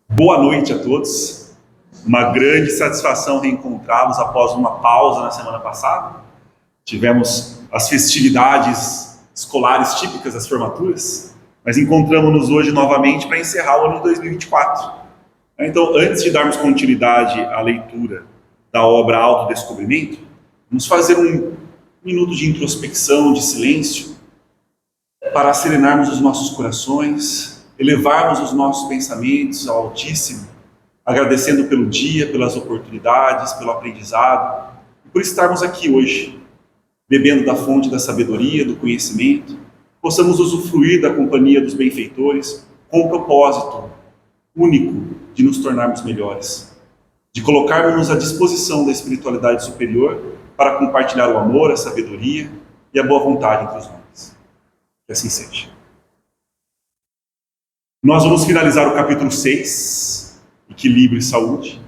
Boa noite a todos. Uma grande satisfação reencontrá-los após uma pausa na semana passada. Tivemos as festividades escolares típicas das formaturas, mas encontramos-nos hoje novamente para encerrar o ano de 2024. Então, antes de darmos continuidade à leitura da obra Autodescobrimento, vamos fazer um minuto de introspecção, de silêncio, para serenarmos os nossos corações, elevarmos os nossos pensamentos ao Altíssimo, agradecendo pelo dia, pelas oportunidades, pelo aprendizado, e por estarmos aqui hoje, bebendo da fonte da sabedoria, do conhecimento, possamos usufruir da companhia dos benfeitores com o propósito único de nos tornarmos melhores, de colocarmos-nos à disposição da espiritualidade superior para compartilhar o amor, a sabedoria e a boa vontade entre os homens. Que assim seja. Nós vamos finalizar o capítulo 6, Equilíbrio e Saúde,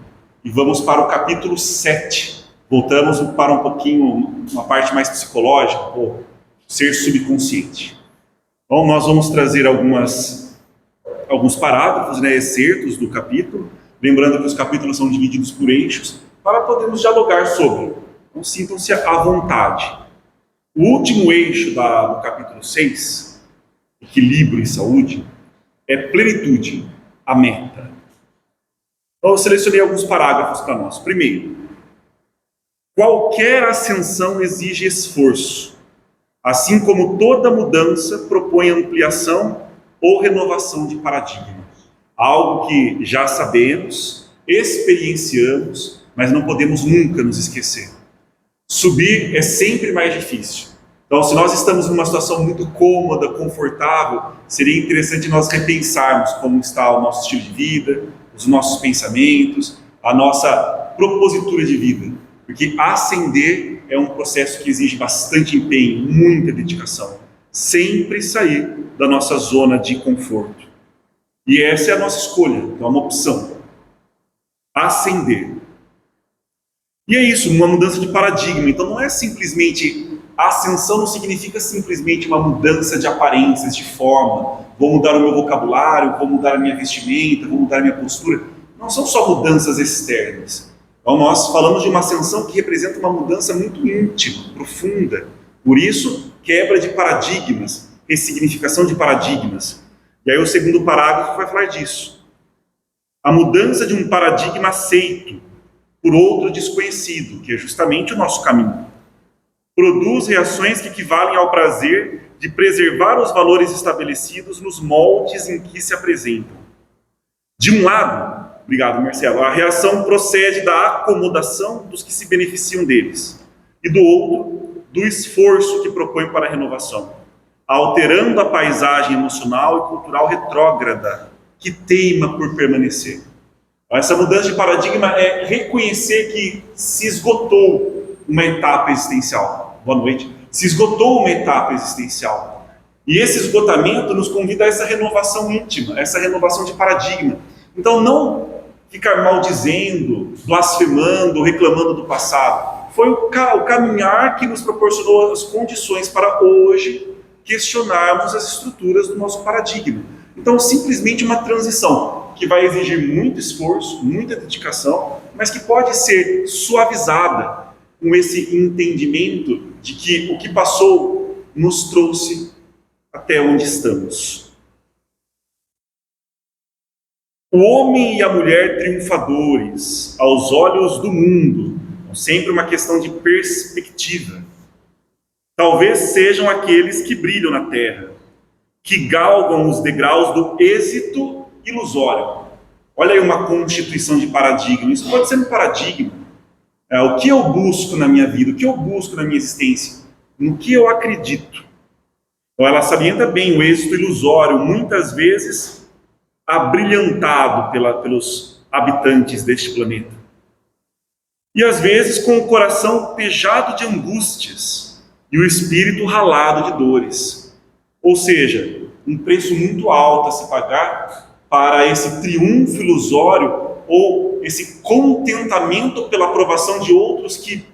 e vamos para o capítulo 7. Voltamos para um pouquinho, uma parte mais psicológica, ou ser subconsciente. Então, nós vamos trazer alguns parágrafos, excertos do capítulo, lembrando que os capítulos são divididos por eixos, para podermos dialogar sobre. Então, sintam-se à vontade. O último eixo do capítulo 6, Equilíbrio e Saúde, é plenitude, a meta. Então, eu selecionei alguns parágrafos para nós. Primeiro, qualquer ascensão exige esforço, assim como toda mudança propõe ampliação ou renovação de paradigma. Algo que já sabemos, experienciamos, mas não podemos nunca nos esquecer. Subir é sempre mais difícil. Então, se nós estamos numa situação muito cômoda, confortável, seria interessante nós repensarmos como está o nosso estilo de vida, os nossos pensamentos, a nossa propositura de vida. Porque ascender é um processo que exige bastante empenho, muita dedicação. Sempre sair da nossa zona de conforto. E essa é a nossa escolha, então é uma opção. Ascender. E é isso, uma mudança de paradigma. Então não é simplesmente... A ascensão não significa simplesmente uma mudança de aparências, de forma. Vou mudar o meu vocabulário, vou mudar a minha vestimenta, vou mudar a minha postura. Não são só mudanças externas. Então nós falamos de uma ascensão que representa uma mudança muito íntima, profunda. Por isso, quebra de paradigmas, ressignificação de paradigmas. E aí o segundo parágrafo vai falar disso. A mudança de um paradigma aceito por outro desconhecido, que é justamente o nosso caminho. Produz reações que equivalem ao prazer de preservar os valores estabelecidos nos moldes em que se apresentam. De um lado, obrigado Marcelo, a reação procede da acomodação dos que se beneficiam deles, e do outro, do esforço que propõe para a renovação, alterando a paisagem emocional e cultural retrógrada, que teima por permanecer. Essa mudança de paradigma é reconhecer que se esgotou uma etapa existencial. Boa noite. Se esgotou uma etapa existencial. E esse esgotamento nos convida a essa renovação íntima, essa renovação de paradigma. Então, não ficar maldizendo, blasfemando, reclamando do passado. Foi o caminhar que nos proporcionou as condições para hoje questionarmos as estruturas do nosso paradigma. Então, simplesmente uma transição que vai exigir muito esforço, muita dedicação, mas que pode ser suavizada com esse entendimento de que o que passou nos trouxe até onde estamos. O homem e a mulher triunfadores aos olhos do mundo, sempre uma questão de perspectiva. Talvez sejam aqueles que brilham na terra, que galgam os degraus do êxito ilusório. Olha aí uma constituição de paradigma. Isso pode ser um paradigma. O que eu busco na minha vida, o que eu busco na minha existência, no que eu acredito. Então ela salienta bem o êxito ilusório, muitas vezes abrilhantado pelos habitantes deste planeta. E às vezes com o coração pejado de angústias e o espírito ralado de dores. Ou seja, um preço muito alto a se pagar para esse triunfo ilusório ou esse contentamento pela aprovação de outros que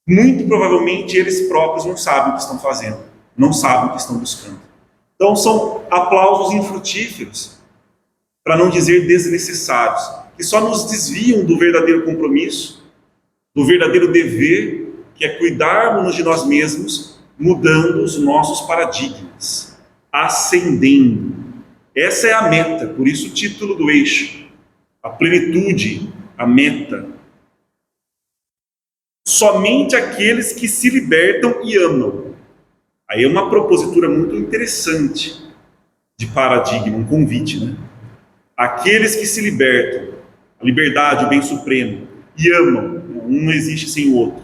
muito provavelmente eles próprios não sabem o que estão fazendo, não sabem o que estão buscando. Então são aplausos infrutíferos. para não dizer desnecessários, que só nos desviam do verdadeiro compromisso, do verdadeiro dever, que é cuidarmos de nós mesmos, mudando os nossos paradigmas, ascendendo. Essa é a meta, por isso o título do eixo, a plenitude, a meta. Somente aqueles que se libertam e amam. Aí é uma propositura muito interessante de paradigma, um convite, né? Aqueles que se libertam, a liberdade, o bem supremo, e amam, um não existe sem o outro.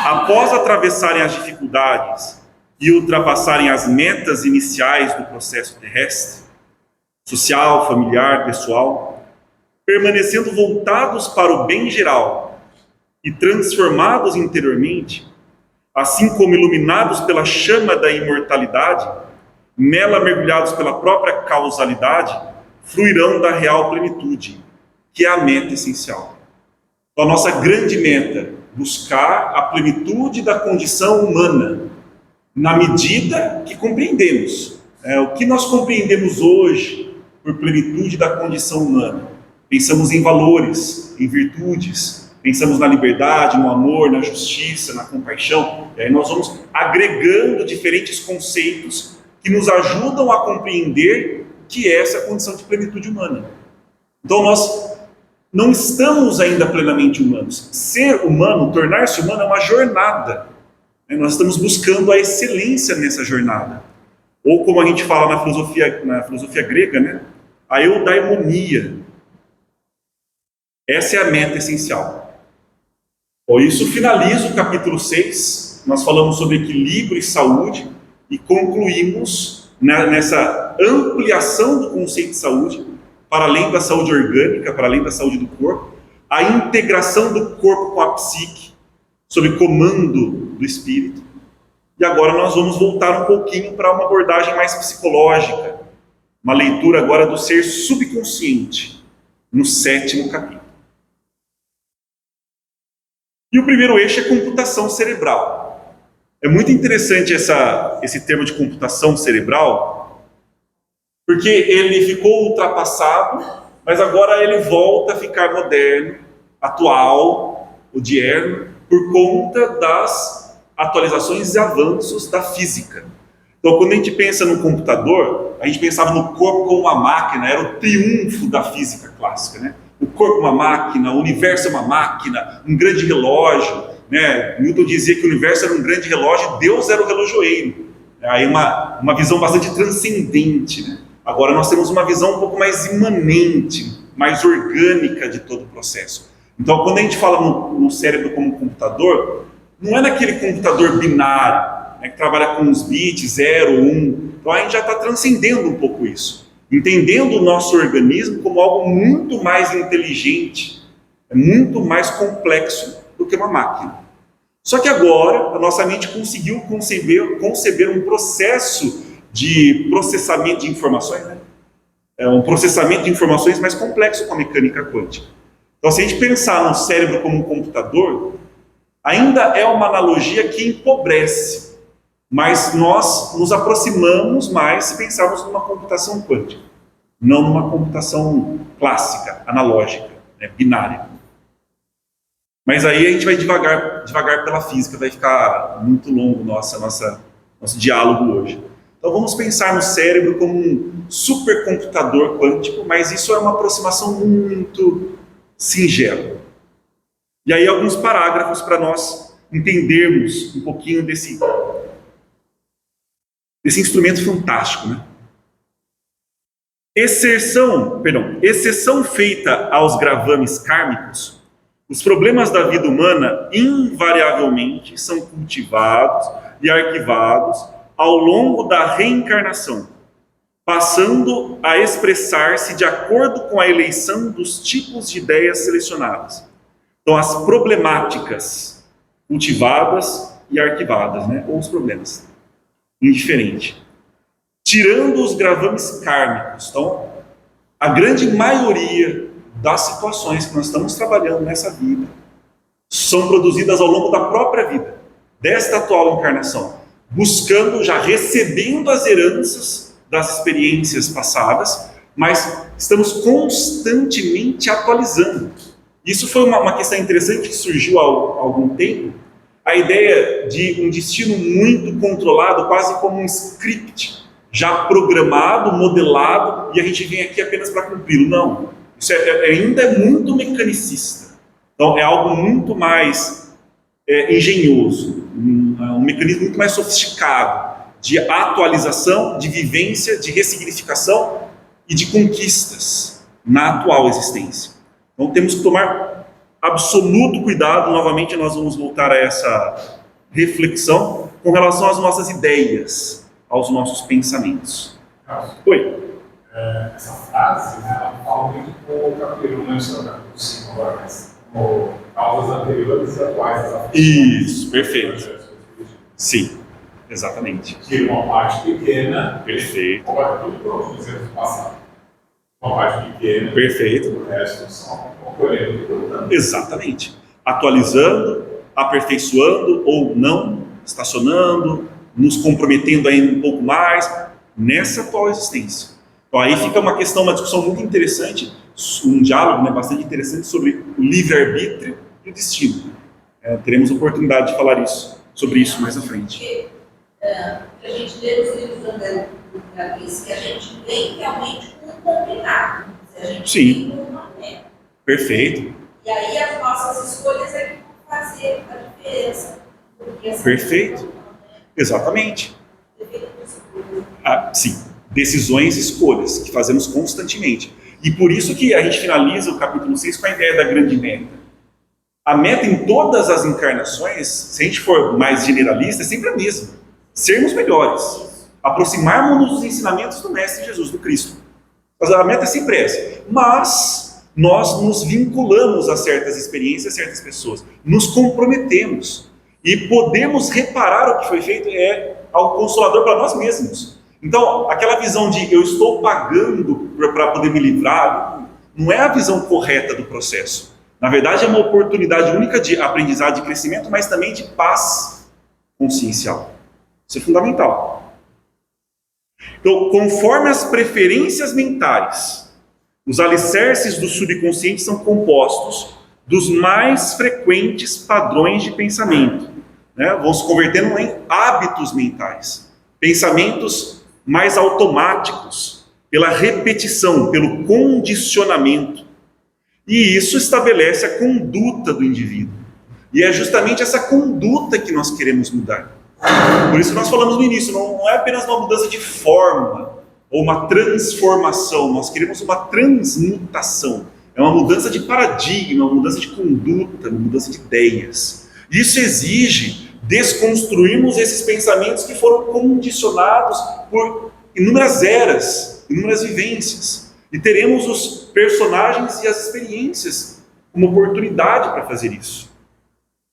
Após atravessarem as dificuldades e ultrapassarem as metas iniciais do processo terrestre, social, familiar, pessoal, permanecendo voltados para o bem geral e transformados interiormente, assim como iluminados pela chama da imortalidade, nela mergulhados pela própria causalidade, fluirão da real plenitude, que é a meta essencial. Então, a nossa grande meta, buscar a plenitude da condição humana, na medida que compreendemos. O que nós compreendemos hoje por plenitude da condição humana? Pensamos em valores, em virtudes, pensamos na liberdade, no amor, na justiça, na compaixão. E aí nós vamos agregando diferentes conceitos que nos ajudam a compreender que é essa condição de plenitude humana. Então nós não estamos ainda plenamente humanos. Ser humano, tornar-se humano é uma jornada. Nós estamos buscando a excelência nessa jornada. Ou como a gente fala na filosofia grega, né? A eudaimonia. Essa é a meta essencial. Por isso finaliza o capítulo 6. Nós falamos sobre equilíbrio e saúde e concluímos nessa ampliação do conceito de saúde, para além da saúde orgânica, para além da saúde do corpo, a integração do corpo com a psique, sob comando do espírito. E agora nós vamos voltar um pouquinho para uma abordagem mais psicológica, uma leitura agora do ser subconsciente, no 7º capítulo. E o primeiro eixo é computação cerebral. É muito interessante esse termo de computação cerebral, porque ele ficou ultrapassado, mas agora ele volta a ficar moderno, atual, odierno, por conta das atualizações e avanços da física. Então, quando a gente pensa no computador, a gente pensava no corpo como uma máquina, era o triunfo da física clássica, né? O corpo é uma máquina, o universo é uma máquina, um grande relógio, né? Newton dizia que o universo era um grande relógio, Deus era o relojoeiro. Aí uma visão bastante transcendente, né? Agora nós temos uma visão um pouco mais imanente, mais orgânica de todo o processo. Então, quando a gente fala no cérebro como computador, não é naquele computador binário, né, que trabalha com os bits, 0, 1. Então, a gente já está transcendendo um pouco isso. Entendendo o nosso organismo como algo muito mais inteligente, muito mais complexo do que uma máquina. Só que agora, a nossa mente conseguiu conceber um processo de processamento de informações, né? Um processamento de informações mais complexo com a mecânica quântica. Então, se a gente pensar no cérebro como um computador, ainda é uma analogia que empobrece, mas nós nos aproximamos mais se pensarmos numa computação quântica, não numa computação clássica, analógica, né, binária. Mas aí a gente vai devagar pela física, vai ficar muito longo nosso diálogo hoje. Então vamos pensar no cérebro como um supercomputador quântico, mas isso é uma aproximação muito singela. E aí alguns parágrafos para nós entendermos um pouquinho desse instrumento fantástico, né? Exceção feita aos gravames kármicos, os problemas da vida humana invariavelmente são cultivados e arquivados ao longo da reencarnação, passando a expressar-se de acordo com a eleição dos tipos de ideias selecionadas. Então, as problemáticas cultivadas e arquivadas, né? Ou os problemas. Indiferente. Tirando os gravames kármicos. Então, a grande maioria das situações que nós estamos trabalhando nessa vida são produzidas ao longo da própria vida, desta atual encarnação, buscando, já recebendo as heranças das experiências passadas, mas estamos constantemente atualizando. Isso foi uma questão interessante que surgiu há algum tempo, a ideia de um destino muito controlado, quase como um script, já programado, modelado, e a gente vem aqui apenas para cumpri-lo. Não, isso ainda é muito mecanicista. Então é algo muito mais engenhoso, um mecanismo muito mais sofisticado de atualização, de vivência, de ressignificação e de conquistas na atual existência. Então temos que tomar absoluto cuidado. Novamente nós vamos voltar a essa reflexão com relação às nossas ideias, aos nossos pensamentos. Oi. Essa frase, né, ela fala muito com o capítulo, não é só o capítulo 5 agora, mas como causas anteriores e atuais das aflições. Isso, perfeito. Sim, exatamente. Tira uma parte pequena. Perfeito. Agora tudo pronto nos anos passados. Uma parte pequena. Perfeito. O resto só colhendo e plantando. Exatamente. Atualizando, aperfeiçoando ou não, estacionando, nos comprometendo ainda um pouco mais nessa atual existência. Então aí fica uma questão, uma discussão muito interessante, um diálogo, né, bastante interessante sobre o livre-arbítrio e o destino. Teremos oportunidade de falar sobre isso mais à frente. A gente lê nos livros do André Luiz que a gente vem realmente com um combinado. A gente Sim. vem com uma meta. Perfeito. E aí as nossas escolhas é que vão fazer a diferença. Perfeito. Exatamente. Sim. Decisões e escolhas que fazemos constantemente. E por isso que a gente finaliza o capítulo 6 com a ideia da grande meta. A meta em todas as encarnações, se a gente for mais generalista, é sempre a mesma. Sermos melhores. Aproximarmos-nos dos ensinamentos do Mestre Jesus, do Cristo. Mas a meta é sempre essa. Mas nós nos vinculamos a certas experiências, a certas pessoas. Nos comprometemos. E podemos reparar o que foi feito ao Consolador para nós mesmos. Então, aquela visão de eu estou pagando para poder me livrar, não é a visão correta do processo. Na verdade, é uma oportunidade única de aprendizado, de crescimento, mas também de paz consciencial. Isso é fundamental. Então, conforme as preferências mentais, os alicerces do subconsciente são compostos dos mais frequentes padrões de pensamento, né? Vão se convertendo em hábitos mentais, pensamentos mais automáticos, pela repetição, pelo condicionamento. E isso estabelece a conduta do indivíduo. E é justamente essa conduta que nós queremos mudar. Por isso que nós falamos no início, não é apenas uma mudança de forma, ou uma transformação, nós queremos uma transmutação. É uma mudança de paradigma, uma mudança de conduta, uma mudança de ideias. Isso exige desconstruirmos esses pensamentos que foram condicionados por inúmeras eras, inúmeras vivências. E teremos os personagens e as experiências como oportunidade para fazer isso.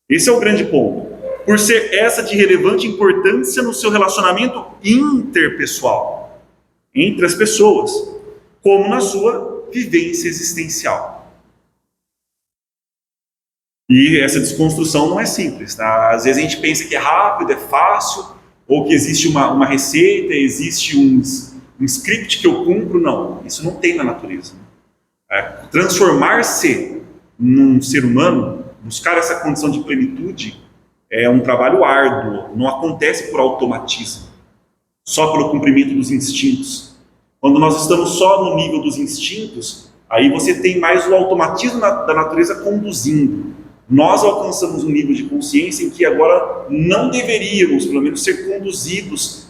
Esse é o grande ponto. Por ser essa de relevante importância no seu relacionamento interpessoal, entre as pessoas, como na sua vivência existencial. E essa desconstrução não é simples, tá? Às vezes a gente pensa que é rápido, é fácil, ou que existe uma receita, existe um script que eu cumpro. Não, isso não tem na natureza. Transformar-se num ser humano, buscar essa condição de plenitude, é um trabalho árduo, não acontece por automatismo, só pelo cumprimento dos instintos. Quando nós estamos só no nível dos instintos, aí você tem mais o automatismo da natureza conduzindo. Nós alcançamos um nível de consciência em que agora não deveríamos, pelo menos, ser conduzidos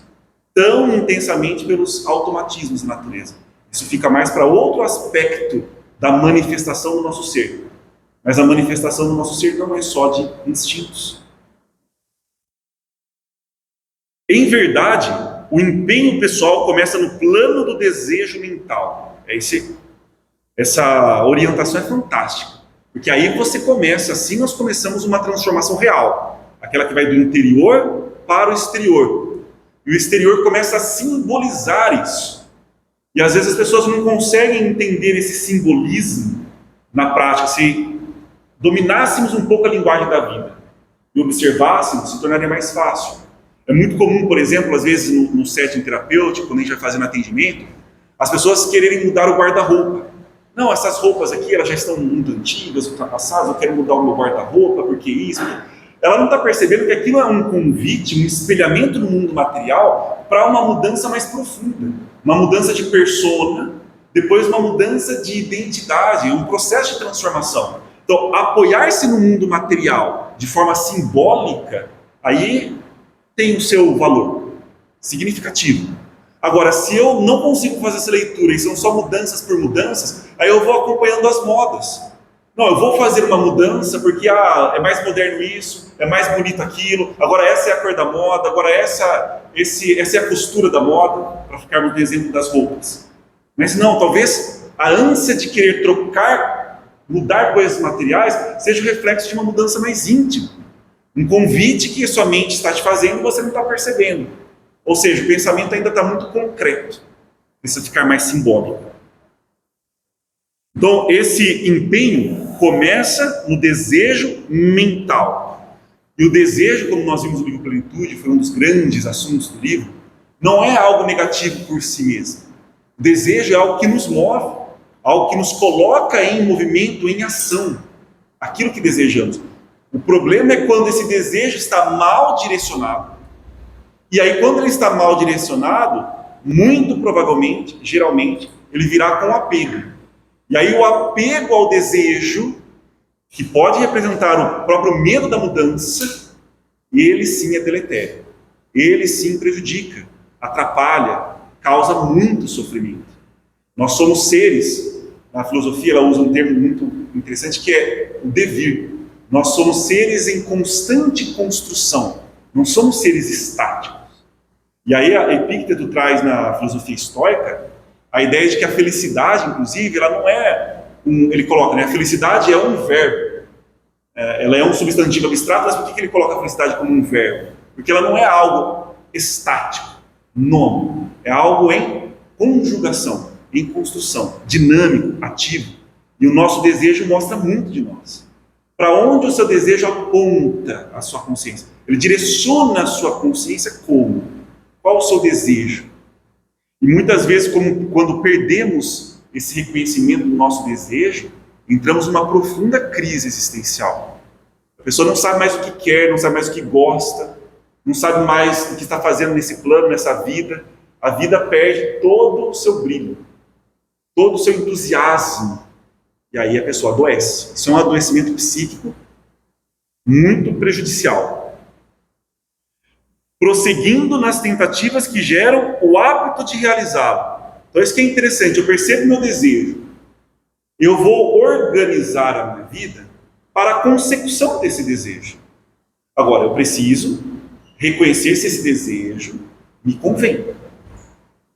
tão intensamente pelos automatismos da natureza. Isso fica mais para outro aspecto da manifestação do nosso ser. Mas a manifestação do nosso ser não é só de instintos. Em verdade, o empenho pessoal começa no plano do desejo mental. Essa orientação é fantástica. Porque aí você começa, assim nós começamos uma transformação real. Aquela que vai do interior para o exterior. E o exterior começa a simbolizar isso. E às vezes as pessoas não conseguem entender esse simbolismo na prática. Se dominássemos um pouco a linguagem da vida e observássemos, se tornaria mais fácil. É muito comum, por exemplo, às vezes no setting terapêutico, quando a gente vai fazendo atendimento, As pessoas quererem mudar o guarda-roupa. Não, essas roupas aqui elas já estão muito antigas, ultrapassadas, eu quero mudar o meu guarda-roupa, porque isso. Ela não está percebendo que aquilo é um convite, um espelhamento no mundo material para uma mudança mais profunda. Uma mudança de persona, depois uma mudança de identidade, um processo de transformação. Então, apoiar-se no mundo material de forma simbólica, aí tem o seu valor significativo. Agora, se eu não consigo fazer essa leitura e são só mudanças por mudanças, aí eu vou acompanhando as modas. Não, eu vou fazer uma mudança porque é mais moderno isso, é mais bonito aquilo, agora essa é a cor da moda, agora essa é a costura da moda, para ficarmos no exemplo das roupas. Mas não, talvez a ânsia de querer trocar, mudar coisas materiais, seja o reflexo de uma mudança mais íntima. Um convite que a sua mente está te fazendo e você não está percebendo. Ou seja, o pensamento ainda está muito concreto, precisa ficar mais simbólico. Então, esse empenho começa no desejo mental. E o desejo, como nós vimos no livro Plenitude, foi um dos grandes assuntos do livro, não é algo negativo por si mesmo. O desejo é algo que nos move, algo que nos coloca em movimento, em ação, aquilo que desejamos. O problema é quando esse desejo está mal direcionado. E aí, quando ele está mal direcionado, muito provavelmente, geralmente, ele virá com apego. E aí o apego ao desejo, que pode representar o próprio medo da mudança, ele sim é deletério. Ele sim prejudica, atrapalha, causa muito sofrimento. Nós somos seres, na filosofia ela usa um termo muito interessante que é o devir. Nós somos seres em constante construção, não somos seres estáticos. E aí a Epícteto traz na filosofia estoica a ideia de que a felicidade, inclusive, ela não é ele coloca, né? A felicidade é um verbo. Ela é um substantivo abstrato, mas por que ele coloca a felicidade como um verbo? Porque ela não é algo estático, nome. É algo em conjugação, em construção, dinâmico, ativo. E o nosso desejo mostra muito de nós. Para onde o seu desejo aponta a sua consciência? Ele direciona a sua consciência como? Qual o seu desejo? E muitas vezes, quando perdemos esse reconhecimento do nosso desejo, entramos numa profunda crise existencial. A pessoa não sabe mais o que quer, não sabe mais o que gosta, não sabe mais o que está fazendo nesse plano, nessa vida. A vida perde todo o seu brilho, todo o seu entusiasmo. E aí a pessoa adoece. Isso é um adoecimento psíquico muito prejudicial. Prosseguindo nas tentativas que geram o hábito de realizá-lo. Então isso que é interessante, eu percebo meu desejo. Eu vou organizar a minha vida para a consecução desse desejo. Agora, eu preciso reconhecer se esse desejo me convém.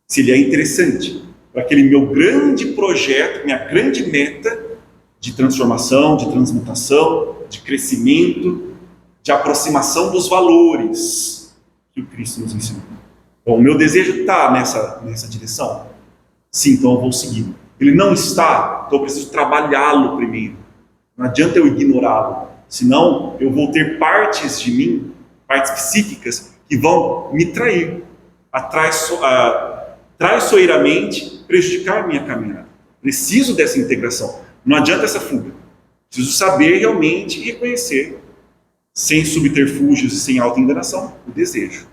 Se ele é interessante para aquele meu grande projeto, minha grande meta de transformação, de transmutação, de crescimento, de aproximação dos valores que o Cristo nos ensinou. Então, o meu desejo está nessa direção? Sim, então eu vou seguir. Ele não está, então eu preciso trabalhá-lo primeiro. Não adianta eu ignorá-lo, senão eu vou ter partes de mim, partes psíquicas, que vão me trair, traiçoeiramente prejudicar a minha caminhada. Preciso dessa integração. Não adianta essa fuga. Preciso saber realmente e reconhecer, sem subterfúgios e sem autoenganação, o desejo.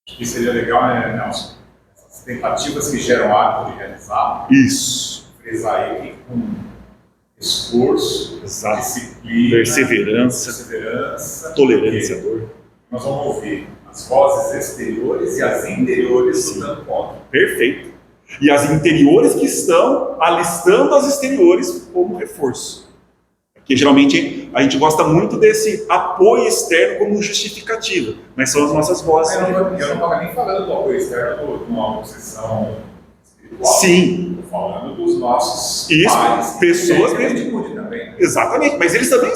Acho que seria legal, né, Nelson? Essas tentativas que geram hábito de realizar. Isso. Frisar aí que com esforço, exato, disciplina, perseverança, tolerância à dor. Nós vamos ouvir as vozes exteriores e as interiores lutando contra. Perfeito. E as interiores que estão alistando as exteriores como reforço. Porque geralmente a gente gosta muito desse apoio externo como justificativa, mas são as nossas vozes. Eu não estava nem falando do apoio externo de uma obsessão espiritual. Sim. Estou falando dos nossos isso, pais. pessoas mesmo. Também, né? Exatamente, mas eles também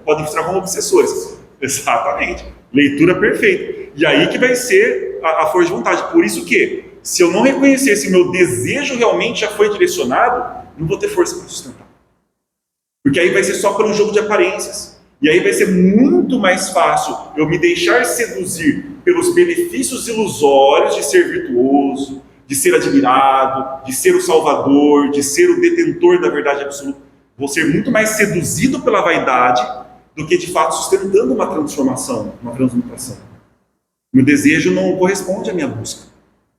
podem funcionar como obsessores. Exatamente. Leitura perfeita. E aí que vai ser a força de vontade. Por isso que, se eu não reconhecer se o meu desejo realmente já foi direcionado, não vou ter força para sustentar. Porque aí vai ser só pelo jogo de aparências. E aí vai ser muito mais fácil eu me deixar seduzir pelos benefícios ilusórios de ser virtuoso, de ser admirado, de ser o salvador, de ser o detentor da verdade absoluta. Vou ser muito mais seduzido pela vaidade do que de fato sustentando uma transformação, uma transmutação. Meu desejo não corresponde à minha busca.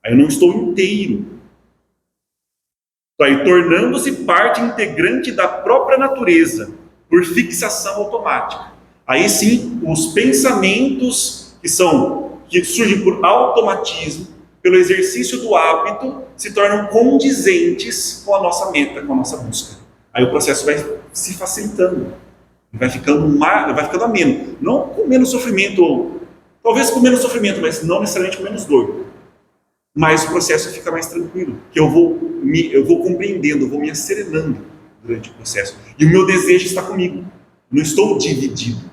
Aí eu não estou inteiro. Aí, tornando-se parte integrante da própria natureza, por fixação automática. Aí sim, os pensamentos que surgem por automatismo, pelo exercício do hábito, se tornam condizentes com a nossa meta, com a nossa busca. Aí o processo vai se facilitando, vai ficando ameno. Não com menos sofrimento, ou talvez com menos sofrimento, mas não necessariamente com menos dor. Mas o processo fica mais tranquilo, que eu vou compreendendo, eu vou me acerenando durante o processo. E o meu desejo está comigo, não estou dividido.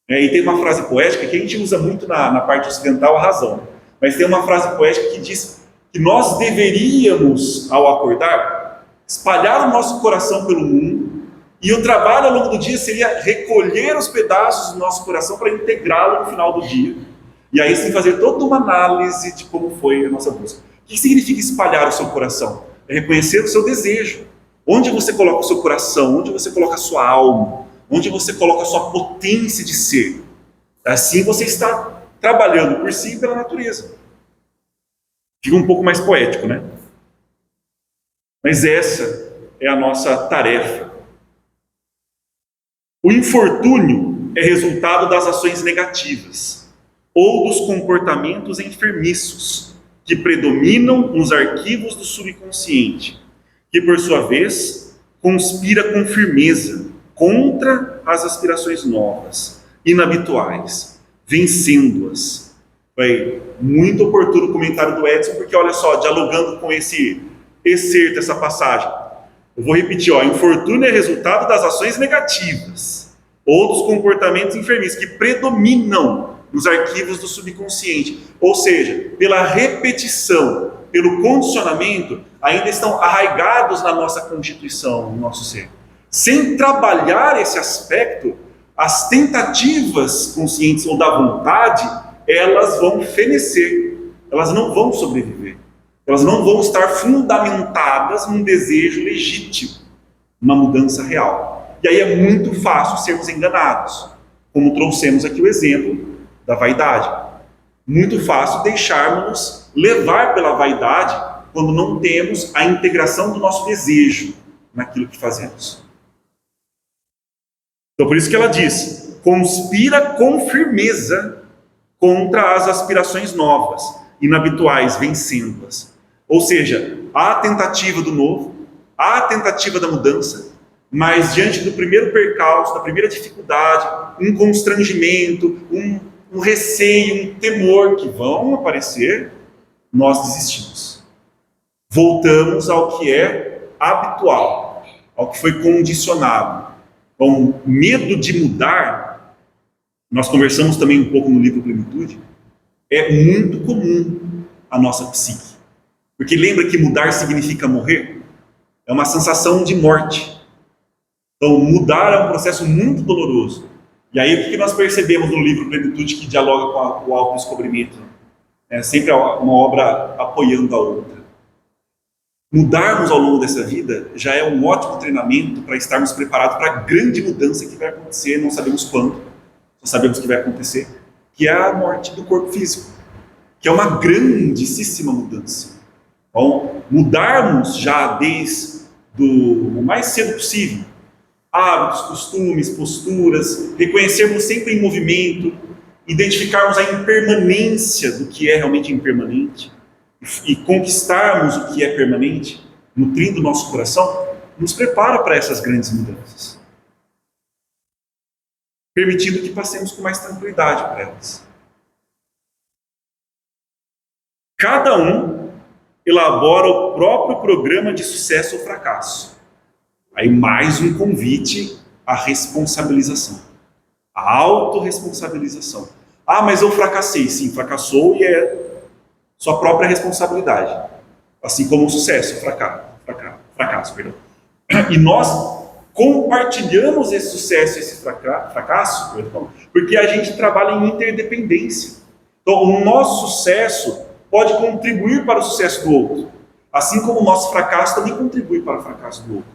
E tem uma frase poética que a gente usa muito na parte ocidental, a razão. Mas tem uma frase poética que diz que nós deveríamos, ao acordar, espalhar o nosso coração pelo mundo, e o trabalho ao longo do dia seria recolher os pedaços do nosso coração para integrá-lo no final do dia. E aí sim fazer toda uma análise de como foi a nossa busca. O que significa espalhar o seu coração? É reconhecer o seu desejo. Onde você coloca o seu coração? Onde você coloca a sua alma? Onde você coloca a sua potência de ser? Assim você está trabalhando por si e pela natureza. Fica um pouco mais poético, né? Mas essa é a nossa tarefa. O infortúnio é resultado das ações negativas ou dos comportamentos enfermiços que predominam nos arquivos do subconsciente, que por sua vez conspira com firmeza contra as aspirações novas, inabituais, vencendo-as. Foi muito oportuno o comentário do Edson, porque olha só, dialogando com esse excerto, essa passagem, eu vou repetir, infortúnio é resultado das ações negativas ou dos comportamentos enfermizos que predominam nos arquivos do subconsciente, ou seja, pela repetição, pelo condicionamento, ainda estão arraigados na nossa constituição, no nosso ser. Sem trabalhar esse aspecto, as tentativas conscientes ou da vontade, elas vão fenecer, elas não vão sobreviver, elas não vão estar fundamentadas num desejo legítimo, uma mudança real. E aí é muito fácil sermos enganados, como trouxemos aqui o exemplo da vaidade. Muito fácil deixarmos levar pela vaidade quando não temos a integração do nosso desejo naquilo que fazemos. Então por isso que ela diz, conspira com firmeza contra as aspirações novas, inabituais, vencendo-as. Ou seja, há a tentativa do novo, há a tentativa da mudança, mas diante do primeiro percalço, da primeira dificuldade, um constrangimento, um receio, um temor que vão aparecer, nós desistimos. Voltamos ao que é habitual, ao que foi condicionado. O medo de mudar, nós conversamos também um pouco no livro Plenitude, é muito comum à nossa psique. Porque lembra que mudar significa morrer? É uma sensação de morte. Então mudar é um processo muito doloroso. E aí o que nós percebemos no livro Plenitude que dialoga com o autodescobrimento? É sempre uma obra apoiando a outra. Mudarmos ao longo dessa vida já é um ótimo treinamento para estarmos preparados para a grande mudança que vai acontecer, não sabemos quando, só sabemos que vai acontecer, que é a morte do corpo físico, que é uma grandíssima mudança. Então, mudarmos já desde o mais cedo possível, hábitos, costumes, posturas, reconhecermos sempre em movimento, identificarmos a impermanência do que é realmente impermanente e conquistarmos o que é permanente, nutrindo o nosso coração, nos prepara para essas grandes mudanças, permitindo que passemos com mais tranquilidade por elas. Cada um elabora o próprio programa de sucesso ou fracasso. Aí mais um convite à responsabilização, à autorresponsabilização. Ah, mas eu fracassei. Sim, fracassou e é sua própria responsabilidade. Assim como o sucesso, fracasso, perdão. E nós compartilhamos esse sucesso, esse fracasso, porque a gente trabalha em interdependência. Então, o nosso sucesso pode contribuir para o sucesso do outro, assim como o nosso fracasso também contribui para o fracasso do outro.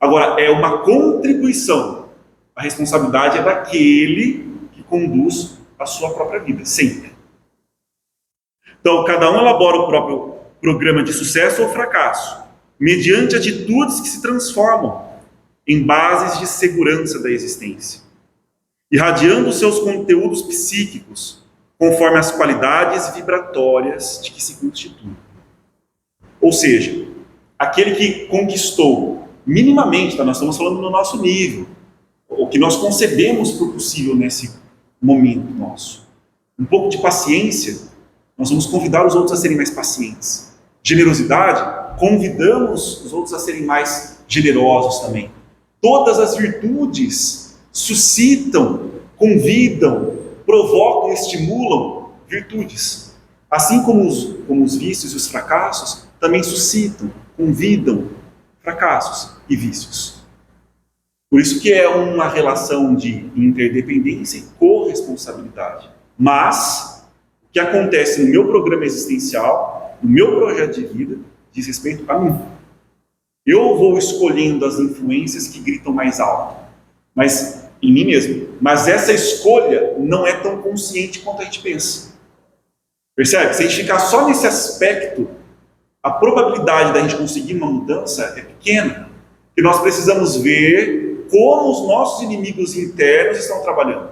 Agora, é uma contribuição. A responsabilidade é daquele que conduz a sua própria vida, sempre. Então, cada um elabora o próprio programa de sucesso ou fracasso, mediante atitudes que se transformam em bases de segurança da existência, irradiando seus conteúdos psíquicos, conforme as qualidades vibratórias de que se constitui. Ou seja, aquele que conquistou minimamente, tá? Nós estamos falando no nosso nível, o que nós concebemos por possível nesse momento nosso. Um pouco de paciência, nós vamos convidar os outros a serem mais pacientes. Generosidade, convidamos os outros a serem mais generosos também. Todas as virtudes suscitam, convidam, provocam, estimulam virtudes. Assim como os vícios e os fracassos também suscitam, convidam fracassos e vícios. Por isso que é uma relação de interdependência e corresponsabilidade. Mas o que acontece no meu programa existencial, no meu projeto de vida, diz respeito a mim. Eu vou escolhendo as influências que gritam mais alto, mas em mim mesmo. Mas essa escolha não é tão consciente quanto a gente pensa. Percebe? Se a gente ficar só nesse aspecto, a probabilidade da gente conseguir uma mudança é pequena. E nós precisamos ver como os nossos inimigos internos estão trabalhando,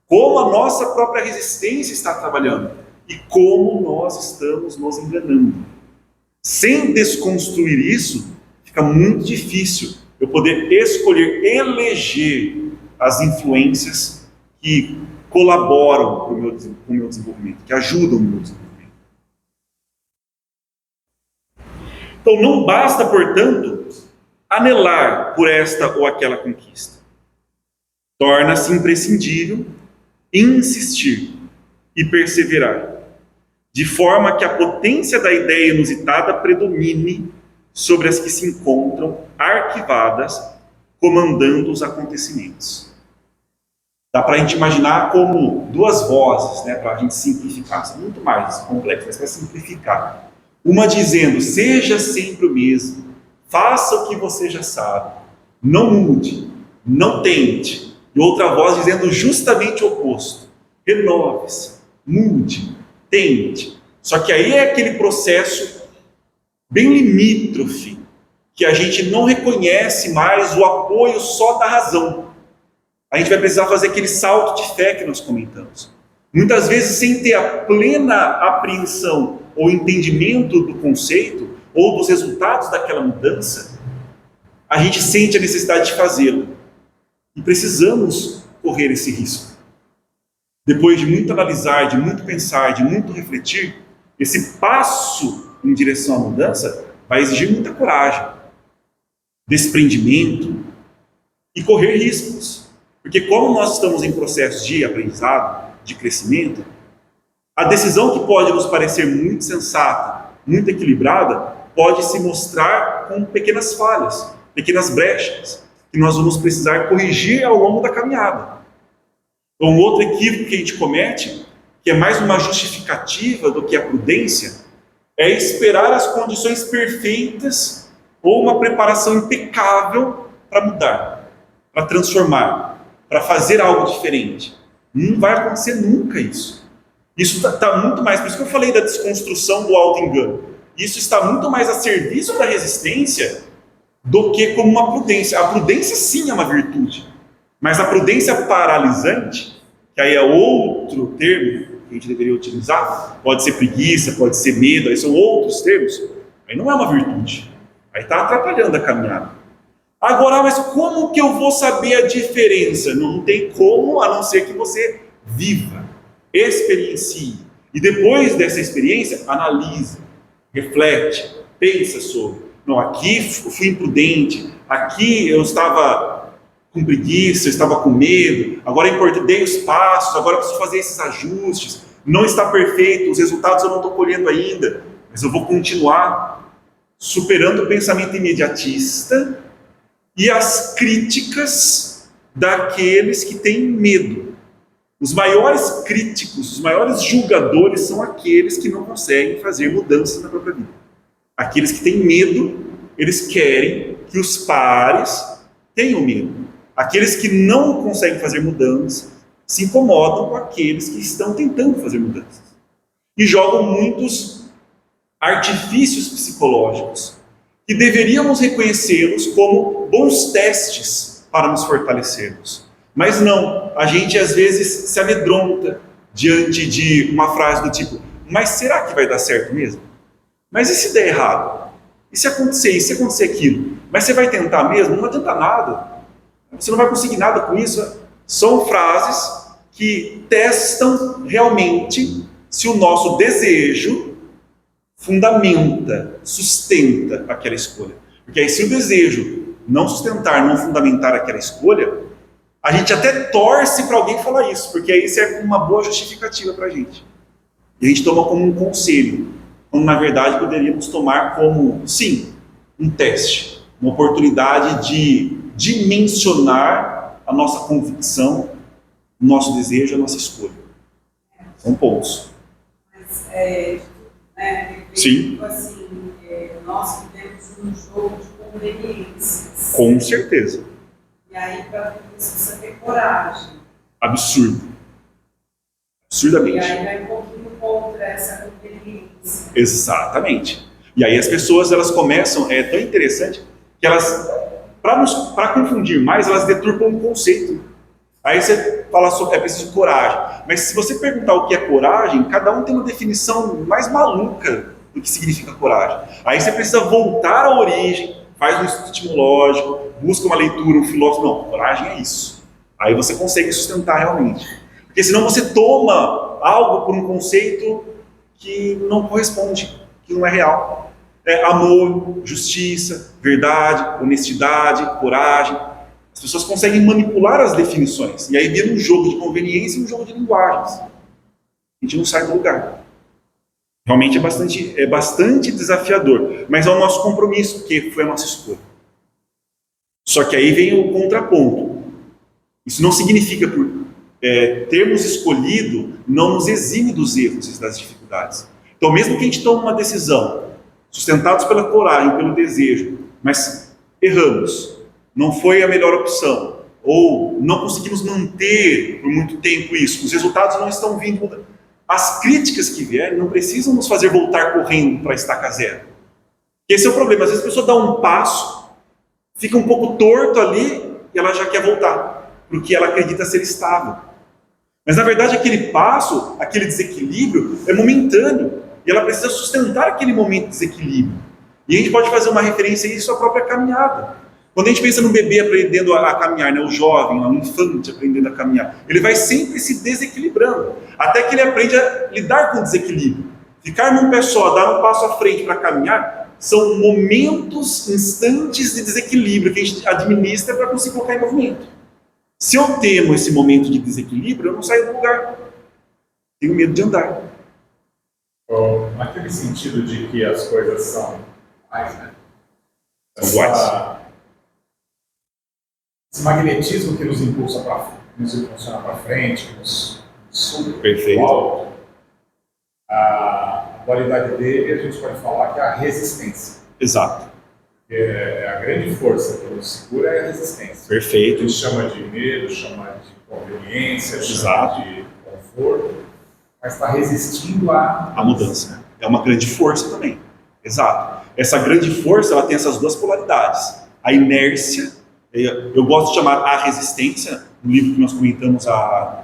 como a nossa própria resistência está trabalhando e como nós estamos nos enganando. Sem desconstruir isso, fica muito difícil eu poder escolher, eleger as influências que colaboram com o meu desenvolvimento, que ajudam no meu desenvolvimento. Então não basta, portanto, anelar por esta ou aquela conquista. Torna-se imprescindível insistir e perseverar, de forma que a potência da ideia inusitada predomine sobre as que se encontram arquivadas, comandando os acontecimentos. Dá para a gente imaginar como duas vozes, né, para a gente simplificar. Isso é muito mais complexo, mas para simplificar. Uma dizendo, seja sempre o mesmo, faça o que você já sabe, não mude, não tente. E outra voz dizendo justamente o oposto, renove-se, mude, tente. Só que aí é aquele processo bem limítrofe, que a gente não reconhece mais o apoio só da razão. A gente vai precisar fazer aquele salto de fé que nós comentamos. Muitas vezes sem ter a plena apreensão ou entendimento do conceito ou dos resultados daquela mudança, a gente sente a necessidade de fazê-lo. E precisamos correr esse risco. Depois de muito analisar, de muito pensar, de muito refletir, esse passo em direção à mudança vai exigir muita coragem, desprendimento e correr riscos. Porque como nós estamos em processo de aprendizado, de crescimento, a decisão que pode nos parecer muito sensata, muito equilibrada, pode se mostrar com pequenas falhas, pequenas brechas, que nós vamos precisar corrigir ao longo da caminhada. Então, um outro equívoco que a gente comete, que é mais uma justificativa do que a prudência, é esperar as condições perfeitas ou uma preparação impecável para mudar, para transformar, para fazer algo diferente. Não vai acontecer nunca isso. Isso está muito mais, por isso que eu falei da desconstrução do auto-engano. Isso está muito mais a serviço da resistência do que como uma prudência. A prudência sim é uma virtude, mas a prudência paralisante, que aí é outro termo que a gente deveria utilizar, pode ser preguiça, pode ser medo, aí são outros termos, aí não é uma virtude, aí está atrapalhando a caminhada. Agora, mas como que eu vou saber a diferença? Não tem como, a não ser que você viva, experiencie, e depois dessa experiência, analise, reflete, pensa sobre. Não, aqui eu fui imprudente, aqui eu estava com preguiça, eu estava com medo, agora dei os passos, agora eu preciso fazer esses ajustes, não está perfeito, os resultados eu não estou colhendo ainda, mas eu vou continuar superando o pensamento imediatista e as críticas daqueles que têm medo. Os maiores críticos, os maiores julgadores são aqueles que não conseguem fazer mudanças na própria vida. Aqueles que têm medo, eles querem que os pares tenham medo. Aqueles que não conseguem fazer mudanças se incomodam com aqueles que estão tentando fazer mudanças. E jogam muitos artifícios psicológicos que deveríamos reconhecê-los como bons testes para nos fortalecermos. Mas não, a gente às vezes se amedronta diante de uma frase do tipo: mas será que vai dar certo mesmo? Mas e se der errado? E se acontecer isso? E se acontecer aquilo? Mas você vai tentar mesmo? Não adianta nada. Você não vai conseguir nada com isso. São frases que testam realmente se o nosso desejo fundamenta, sustenta aquela escolha. Porque aí, se o desejo não sustentar, não fundamentar aquela escolha, a gente até torce para alguém falar isso, porque aí serve como uma boa justificativa para a gente. E a gente toma como um conselho, quando na verdade poderíamos tomar como, sim, um teste, uma oportunidade de dimensionar a nossa convicção, o nosso desejo, a nossa escolha. São pontos. Mas, sim. Assim, nós vivemos um jogo de conveniências. Com certeza. E aí, para tudo isso, precisa ter coragem. Absurdo. Absurdamente. E aí vai um pouquinho contra essa conveniência. Exatamente. E aí as pessoas, elas começam, é tão interessante, que elas, para confundir mais, elas deturpam um conceito. Aí você fala sobre, é preciso coragem. Mas se você perguntar o que é coragem, cada um tem uma definição mais maluca do que significa coragem. Aí você precisa voltar à origem, faz um estudo etimológico, busca uma leitura, um filósofo. Não, coragem é isso. Aí você consegue sustentar realmente. Porque senão você toma algo por um conceito que não corresponde, que não é real. Amor, justiça, verdade, honestidade, coragem. As pessoas conseguem manipular as definições. E aí vira um jogo de conveniência e um jogo de linguagens. A gente não sai do lugar. Realmente é bastante desafiador. Mas é o nosso compromisso, porque foi a nossa escolha. Só que aí vem o contraponto. Isso não significa por termos escolhido, não nos exime dos erros e das dificuldades. Então, mesmo que a gente tome uma decisão, sustentados pela coragem, pelo desejo, mas erramos, não foi a melhor opção, ou não conseguimos manter por muito tempo isso, os resultados não estão vindo. As críticas que vierem não precisam nos fazer voltar correndo para a estaca zero. Esse é o problema. Às vezes a pessoa dá um passo, fica um pouco torto ali e ela já quer voltar, porque ela acredita ser estável. Mas na verdade aquele passo, aquele desequilíbrio é momentâneo e ela precisa sustentar aquele momento de desequilíbrio. E a gente pode fazer uma referência a isso à própria caminhada. Quando a gente pensa no bebê aprendendo a caminhar, o jovem, o infante aprendendo a caminhar, ele vai sempre se desequilibrando, até que ele aprende a lidar com o desequilíbrio. Ficar num pé só, dar um passo à frente para caminhar, são momentos, instantes de desequilíbrio que a gente administra para conseguir colocar em movimento. Se eu temo esse momento de desequilíbrio, eu não saio do lugar. Tenho medo de andar. Naquele sentido de que as coisas são mais, né? Esse magnetismo que nos impulsa nos impulsiona para frente, que nos sube para o alto, a qualidade dele a gente pode falar que é a resistência. Exato. A grande força que nos segura é a resistência. Perfeito. A gente chama de medo, chama de conveniência, exato, chama de conforto, mas está resistindo à mudança. É uma grande força também. Exato. Essa grande força, ela tem essas duas polaridades. A inércia, eu gosto de chamar a resistência, no livro que nós comentamos, a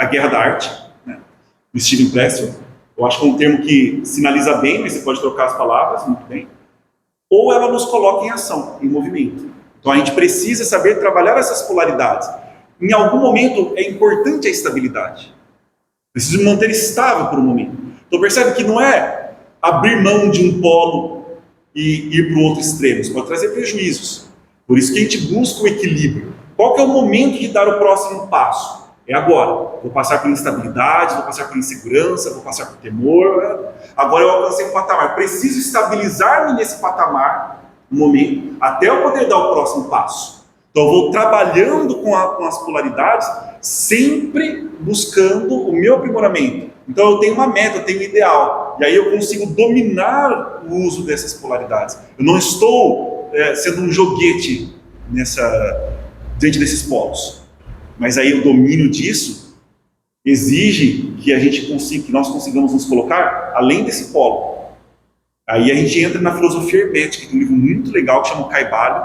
Guerra da Arte, né, do Steven Pressfield. Eu acho que é um termo que sinaliza bem, mas você pode trocar as palavras, muito bem. Ou ela nos coloca em ação, em movimento. Então a gente precisa saber trabalhar essas polaridades. Em algum momento é importante a estabilidade. Preciso me manter estável por um momento. Então percebe que não é abrir mão de um polo e ir para o outro extremo. Isso pode trazer prejuízos. Por isso que a gente busca o equilíbrio. Qual que é o momento de dar o próximo passo? É agora. Vou passar por instabilidade, vou passar por insegurança, vou passar por temor. Agora eu alcancei um patamar. Preciso estabilizar-me nesse patamar, um momento, até eu poder dar o próximo passo. Então eu vou trabalhando com as polaridades, sempre buscando o meu aprimoramento. Então eu tenho uma meta, eu tenho um ideal, e aí eu consigo dominar o uso dessas polaridades. Eu não estou sendo um joguete diante desses polos, mas aí o domínio disso exige que nós consigamos nos colocar além desse polo. Aí a gente entra na filosofia hermética, que é um livro muito legal que chama Kaivalho.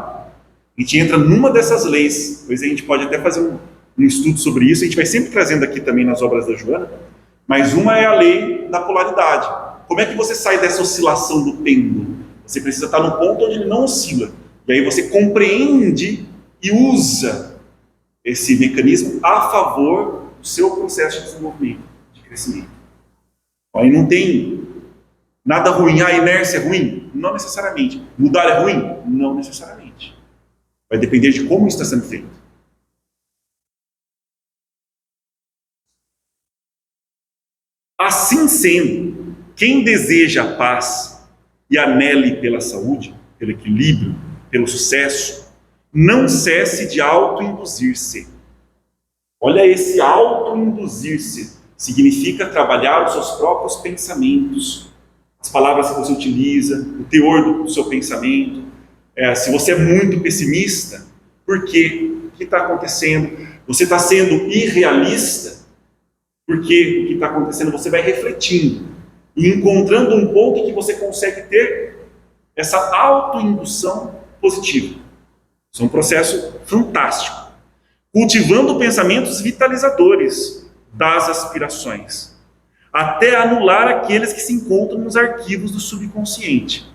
A gente entra numa dessas leis, depois a gente pode até fazer um estudo sobre isso, a gente vai sempre trazendo aqui também nas obras da Joana, mas uma é a lei da polaridade. Como é que você sai dessa oscilação do pêndulo? Você precisa estar no ponto onde ele não oscila, e aí você compreende e usa esse mecanismo a favor do seu processo de desenvolvimento, de crescimento. Aí não tem nada ruim. A inércia é ruim? Não necessariamente. Mudar é ruim? Não necessariamente. Vai depender de como está sendo feito. Assim sendo, quem deseja a paz e anele pela saúde, pelo equilíbrio, pelo sucesso, não cesse de auto-induzir-se. Olha, esse auto-induzir-se significa trabalhar os seus próprios pensamentos, as palavras que você utiliza, o teor do seu pensamento. Se você é muito pessimista, por quê? O que está acontecendo? Você está sendo irrealista? Porque o que está acontecendo? Você vai refletindo e encontrando um ponto em que você consegue ter essa autoindução positiva. Isso é um processo fantástico. Cultivando pensamentos vitalizadores das aspirações, até anular aqueles que se encontram nos arquivos do subconsciente.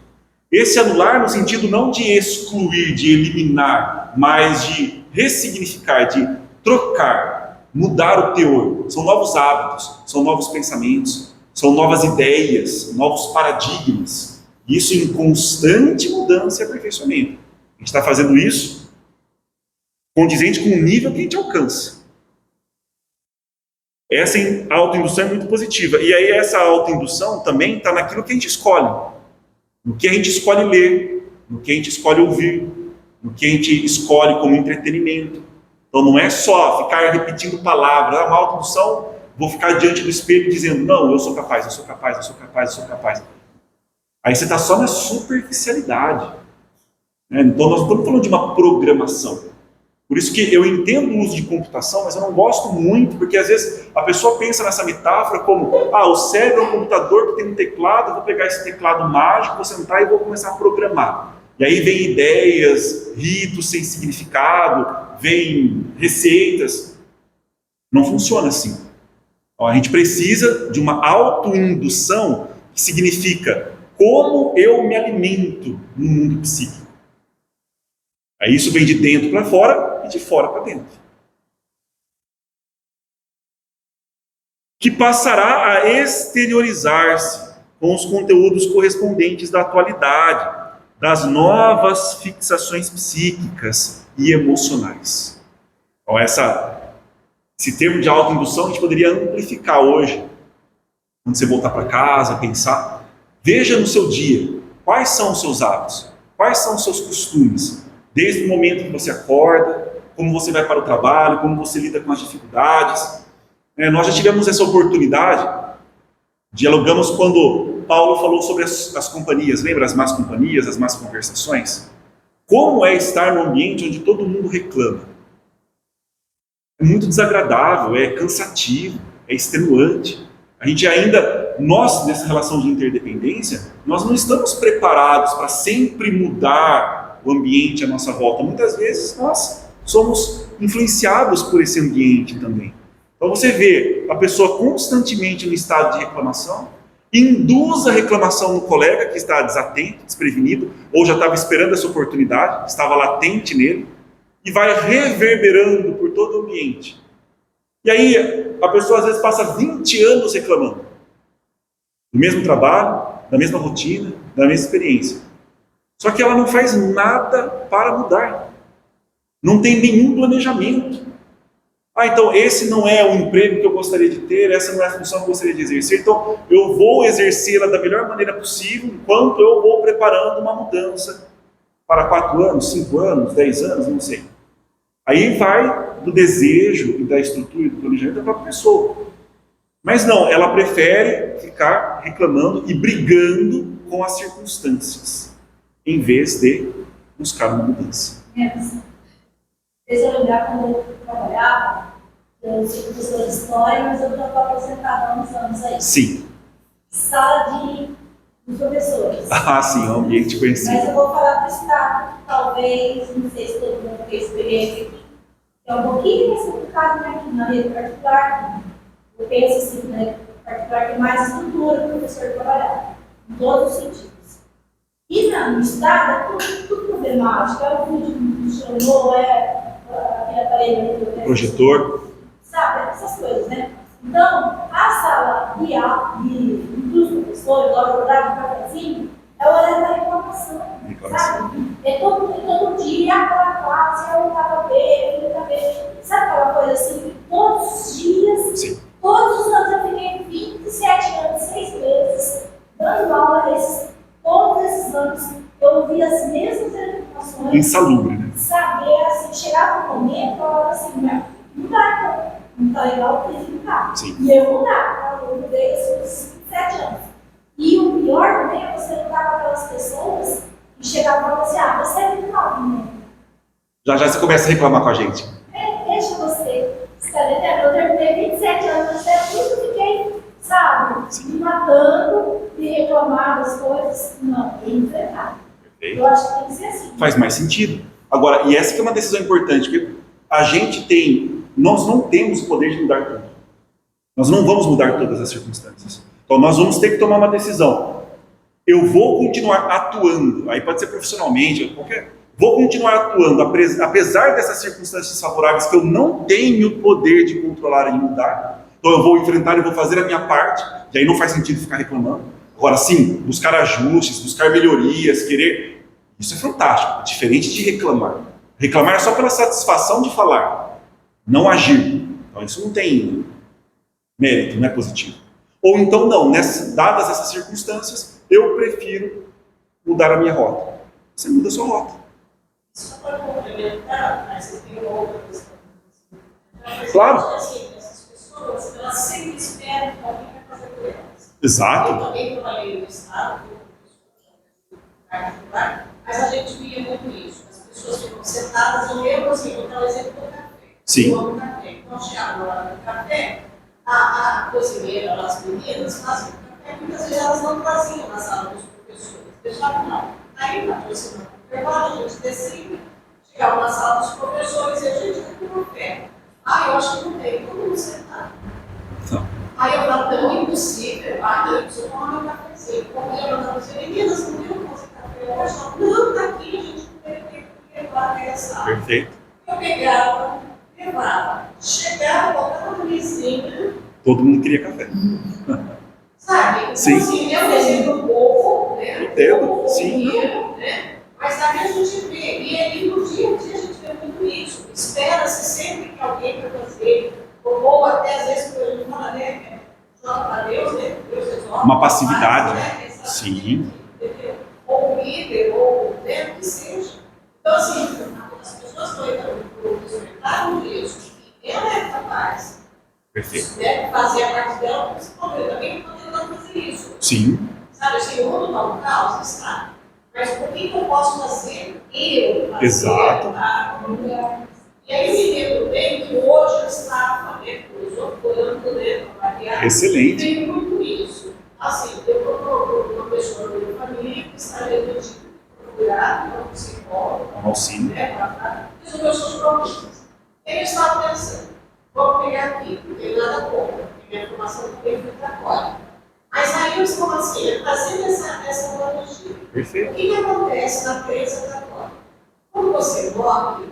Esse anular no sentido não de excluir, de eliminar, mas de ressignificar, de trocar, mudar o teor. São novos hábitos, são novos pensamentos, são novas ideias, novos paradigmas. Isso em constante mudança e aperfeiçoamento. A gente está fazendo isso condizente com o nível que a gente alcança. Essa autoindução é muito positiva. E aí essa autoindução também está naquilo que a gente escolhe. No que a gente escolhe ler, no que a gente escolhe ouvir, no que a gente escolhe como entretenimento. Então não é só ficar repetindo palavras. Uma autoindução, vou ficar diante do espelho dizendo, não, eu sou capaz, eu sou capaz, eu sou capaz, eu sou capaz. Aí você está só na superficialidade. Então nós não estamos falando de uma programação. Por isso que eu entendo o uso de computação, mas eu não gosto muito, porque às vezes a pessoa pensa nessa metáfora como, o cérebro é um computador que tem um teclado, eu vou pegar esse teclado mágico, vou sentar e vou começar a programar. E aí vem ideias, ritos sem significado, vem receitas. Não funciona assim. A gente precisa de uma autoindução, que significa como eu me alimento no mundo psíquico. Aí isso vem de dentro para fora e de fora para dentro. Que passará a exteriorizar-se com os conteúdos correspondentes da atualidade, das novas fixações psíquicas e emocionais. Então esse termo de autoindução a gente poderia amplificar hoje. Quando você voltar para casa, pensar, veja no seu dia, quais são os seus hábitos, quais são os seus costumes, desde o momento que você acorda, como você vai para o trabalho, como você lida com as dificuldades. Nós já tivemos essa oportunidade, dialogamos quando Paulo falou sobre as companhias, lembra as más companhias, as más conversações? Como é estar num ambiente onde todo mundo reclama? É muito desagradável, é cansativo, é extenuante. A gente nós nessa relação de interdependência, nós não estamos preparados para sempre mudar o ambiente à nossa volta. Muitas vezes nós somos influenciados por esse ambiente também. Então você vê a pessoa constantemente no estado de reclamação, induz a reclamação no colega que está desatento, desprevenido, ou já estava esperando essa oportunidade, estava latente nele, e vai reverberando por todo o ambiente. E aí a pessoa às vezes passa 20 anos reclamando do mesmo trabalho, da mesma rotina, da mesma experiência. Só que ela não faz nada para mudar. Não tem nenhum planejamento. Então esse não é o emprego que eu gostaria de ter, essa não é a função que eu gostaria de exercer, então eu vou exercê-la da melhor maneira possível, enquanto eu vou preparando uma mudança para 4 anos, 5 anos, 10 anos, não sei. Aí vai do desejo e da estrutura e do planejamento da própria pessoa. Mas não, ela prefere ficar reclamando e brigando com as circunstâncias, em vez de buscar uma mudança. Fez eu lembrar quando eu trabalhava, eu sou professora de história, mas eu já estou aposentada há uns anos aí. Sim. Sala dos professores. Ah, sim, é um ambiente conhecido. Mas eu vou falar do Estado, talvez, não sei se todo mundo tem experiência aqui, que é um pouquinho mais complicado, né, aqui na rede particular. Eu penso assim, né, particular tem mais estrutura para o professor trabalhar, em todos os sentidos. E no Estado é tudo problemático, é o vídeo que funcionou, aquele aparelho ali, Projetor. sabe, essas coisas, né? Então, a sala dos professores, na hora do horário do cafezinho, é o horário da reclamação, sabe? É todo dia, aquela classe, é um KP, sabe aquela coisa assim, que todos os dias, Sim. todos os anos eu fiquei 27 anos, 6 meses, dando aula todos esses anos, eu ouvi as mesmas reclamações. Insalubre, né? Sabe, assim, chegava um momento, eu falava assim, não dá, não tá legal, porque não tá. Sim. E eu mudar, eu mudei esses 27 anos. E o pior também é você lutar com aquelas pessoas que chegavam e falavam assim, você é muito mal, né? Já você começa a reclamar com a gente. Deixa você. Eu terminei 27 anos, até tudo fiquei, sabe, me matando e reclamar das coisas. Não, tem que enfrentar. Eu acho que tem que ser assim. Faz mais sentido. Agora, e essa que é uma decisão importante, porque nós não temos o poder de mudar tudo. Nós não vamos mudar todas as circunstâncias. Então nós vamos ter que tomar uma decisão. Eu vou continuar atuando, aí pode ser profissionalmente, vou continuar atuando, apesar dessas circunstâncias favoráveis que eu não tenho poder de controlar e mudar. Então eu vou enfrentar e vou fazer a minha parte, e aí não faz sentido ficar reclamando. Agora sim, buscar ajustes, buscar melhorias, querer, isso é fantástico, diferente de reclamar. Reclamar é só pela satisfação de falar, não agir. Então isso não tem mérito, não é positivo. Ou então não, dadas essas circunstâncias, eu prefiro mudar a minha rota. Você muda a sua rota. Só para complementar, mas eu tenho outra questão. Claro. Assim, essas pessoas, elas sempre esperam que alguém vai fazer por elas. Exato. Eu também trabalhei no Estado, mas a gente via muito isso. As pessoas ficam sentadas, eu lembro assim, vou dar o exemplo do café. Sim. Eu amo café. Então, chegava na hora do café, a cozinheira, as meninas, faziam café, muitas vezes elas não traziam na sala dos professores, deixavam lá. Aí, na próxima intervalo, a gente descia, chegava na sala dos professores e a gente ia com café. Eu acho que não tem, todo mundo sentado. Aí eu falava, tão impossível, eu preciso tomar meu cafezinho. Como eu mandava dizer, meninas, não viram fazer café hoje? Não, tá aqui, a gente não tem tempo de levar até a sala. Perfeito. Eu pegava, levava, chegava, botava na mesinha. Todo mundo queria café. Sabe? Então, Sim. assim, eu desenho do povo, né? Entendo, sim. Né? Mas daí a gente vê, e aí no dia a dia a gente vê muito isso. Espera-se sempre que alguém vai fazer, ou até às vezes, quando a gente fala, né? Joga para Deus, né? Deus resolve. Uma passividade. Né? Sim. Entendeu? Ou líder, ou né, o que seja. Então, assim, as pessoas estão entrando no espetáculo disso, e ela é capaz. Perfeito. Né, fazer a parte dela, como você falou, eu também estou tentando fazer isso. Sim. Sabe, assim, o mundo está um caos, está. Mas por que eu posso fazer? Exato. E aí me lembro bem que hoje eu estava, né, orando, né, para variar. Excelente. E veio muito isso. Assim, eu procuro uma pessoa da minha família que está dentro de procurar um psicólogo, Um auxílio. né, para resolver os seus problemas. Eu estava pensando, vou pegar aqui, não tenho nada contra, porque minha formação também foi para fora. Mas aí eu estou assim, fazendo essa analogia. Perfeito. O que acontece na crença da fora? Quando você morre,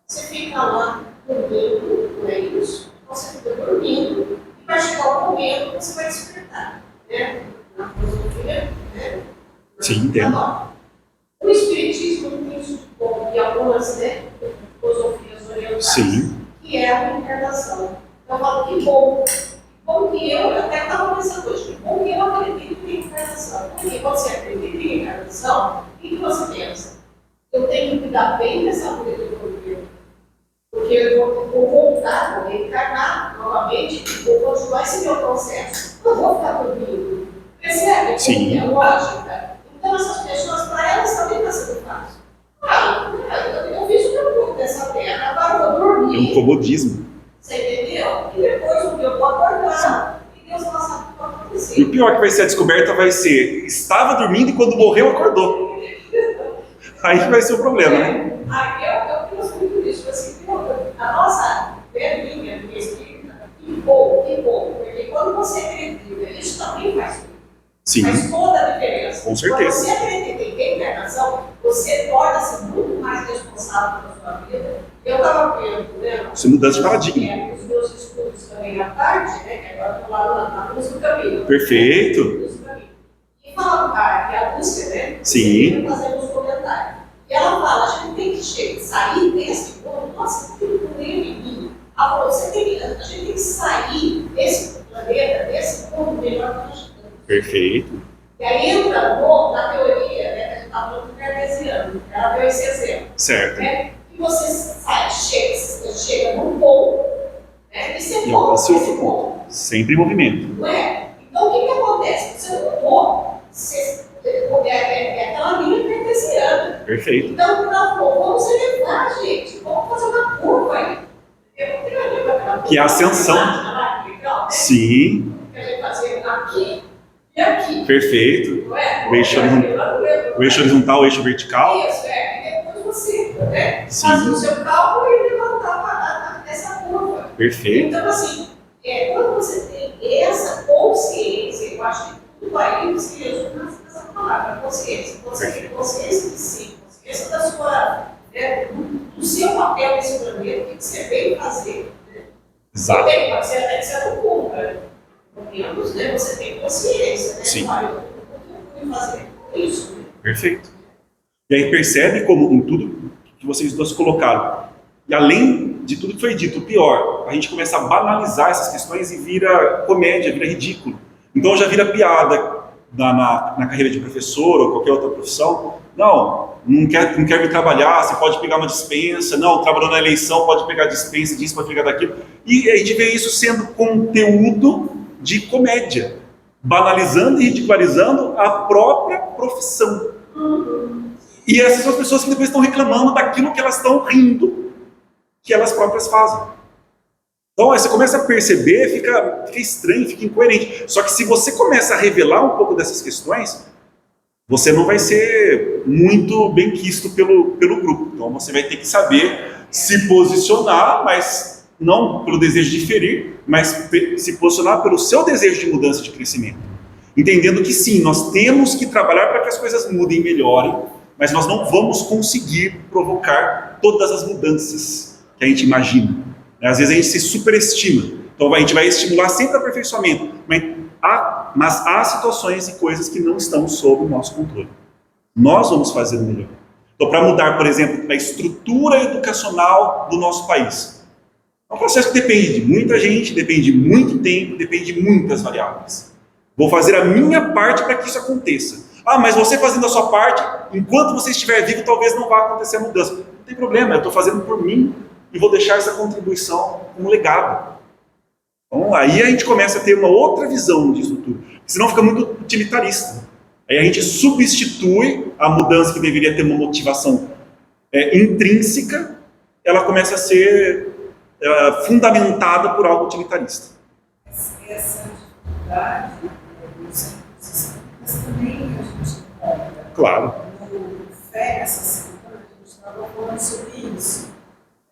você fica lá dormindo, não é isso? Você fica dormindo e vai chegar o momento que você vai despertar. Né? Na filosofia, né? Sim, entendo. O Espiritismo tem isso de bom, e algumas, né, filosofias orientais, Sim. que é a reencarnação. Então eu falo, que bom. Bom que eu até estava pensando hoje, que bom que eu acredito em reencarnação. Porque quando você acredita em reencarnação, o que você pensa? Eu tenho que cuidar bem dessa vida que eu estou vivendo. Porque eu vou voltar, vou reencarnar novamente, vou continuar esse meu processo. Não vou ficar dormindo. Percebe? Sim. É lógica. Então, essas pessoas, para elas também está sendo fácil. Eu fiz o que eu pude dessa terra, agora eu vou É um dormir. comodismo. Você entendeu? E depois o que eu vou acordar. E Deus não sabe o que vai E acontecer. o pior que vai ser a descoberta vai ser, estava dormindo e quando morreu acordou. Aí que vai ser o problema, né? Eu penso muito nisso, assim, a nossa velhinha do espírita, que bom, porque quando você acredita, isso também faz Sim, toda a diferença. Com certeza. Quando você acredita em reencarnação, você torna-se muito mais responsável pela sua vida. Eu estava vendo, né? Isso é mudança de paradigma. Os meus estudos também à tarde, né? Que agora eu estou lá na Luz do Caminho. Perfeito. Luz do Caminho. E fala, cara, que a Lúcia, né? Sim. Fazendo os comentários. E ela fala, a gente tem que sair desse mundo, nossa, que problema em mim. Ela falou, a gente tem que sair desse planeta, desse mundo melhor que a gente tem. Perfeito. E aí entra na teoria, né, que a gente está falando do cartesiano, ela deu esse exemplo, Certo. né, que você sai, chega num ponto, né, e você E volta alcança nesse outro ponto, ponto. Sempre em movimento. não é? Então o que acontece? Você mudou, é aquela linha cartesiana. Perfeito. Então, ela falou, vamos elevar, gente, vamos fazer uma curva aí. Que é a ascensão. Legal, né? Sim, Que a gente fazia aqui e aqui. Perfeito. Não é? O eixo horizontal, o eixo vertical. Isso, e depois você, né? Sim. Fazia o seu cálculo e levantava essa curva. Perfeito. Então, assim, quando você tem essa consciência, eu acho que tudo aí se resume nessa palavra, consciência. Você tem consciência de si, consciência da sua, do seu papel nesse planeta, o que você veio fazer. Né? Exato. Pode ser até que você não cumpra. Pelo menos, né? Você tem consciência, né? Sim. Olha, o que eu fui fazer com isso, né? Perfeito. E aí percebe como em tudo que vocês dois colocaram, e além de tudo que foi dito, o pior, a gente começa a banalizar essas questões e vira comédia, vira ridículo. Então já vira piada na carreira de professor ou qualquer outra profissão. Não quer vir trabalhar, você pode pegar uma dispensa. Não, trabalhou na eleição, pode pegar dispensa disso, pode pegar daquilo. E a gente vê isso sendo conteúdo de comédia, banalizando e ridicularizando a própria profissão. E essas são as pessoas que depois estão reclamando daquilo que elas estão rindo, que elas próprias fazem. Então, aí você começa a perceber, fica estranho, fica incoerente. Só que se você começa a revelar um pouco dessas questões, você não vai ser muito bem quisto pelo grupo. Então, você vai ter que saber se posicionar, mas não pelo desejo de ferir, mas se posicionar pelo seu desejo de mudança, de crescimento. Entendendo que sim, nós temos que trabalhar para que as coisas mudem e melhorem, mas nós não vamos conseguir provocar todas as mudanças que a gente imagina. Às vezes a gente se superestima. Então a gente vai estimular sempre o aperfeiçoamento, mas há situações e coisas que não estão sob o nosso controle. Nós vamos fazer o melhor. Então, para mudar, por exemplo, a estrutura educacional do nosso país, é um processo que depende de muita gente, depende de muito tempo, depende de muitas variáveis. Vou fazer a minha parte para que isso aconteça. Mas você fazendo a sua parte, enquanto você estiver vivo, talvez não vá acontecer a mudança. Não tem problema, eu estou fazendo por mim e vou deixar essa contribuição como legado. Então, aí a gente começa a ter uma outra visão disso tudo. Senão fica muito utilitarista. Aí a gente substitui a mudança que deveria ter uma motivação intrínseca, ela começa a ser fundamentada por algo utilitarista. Essa dificuldade mas também a gente encontra. Claro. No FÉ, essa semana, a gente estava falando sobre isso.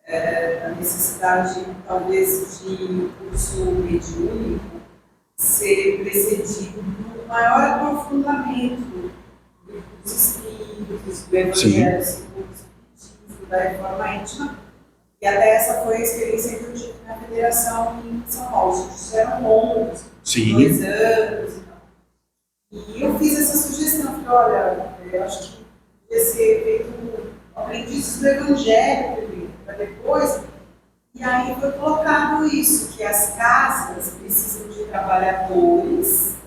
A necessidade, talvez, de curso mediúnico ser precedido de um maior aprofundamento dos espíritos, do Evangelho segundo o Espiritismo, da reforma íntima. E até essa foi a experiência que eu tive na federação em São Paulo. Os cursos eram longos, 2 anos e tal. E eu fiz essa sugestão, falei, olha, eu acho que devia ser feito aprendizes do Evangelho primeiro, para depois. E aí foi colocado isso, que as casas precisam de trabalhadores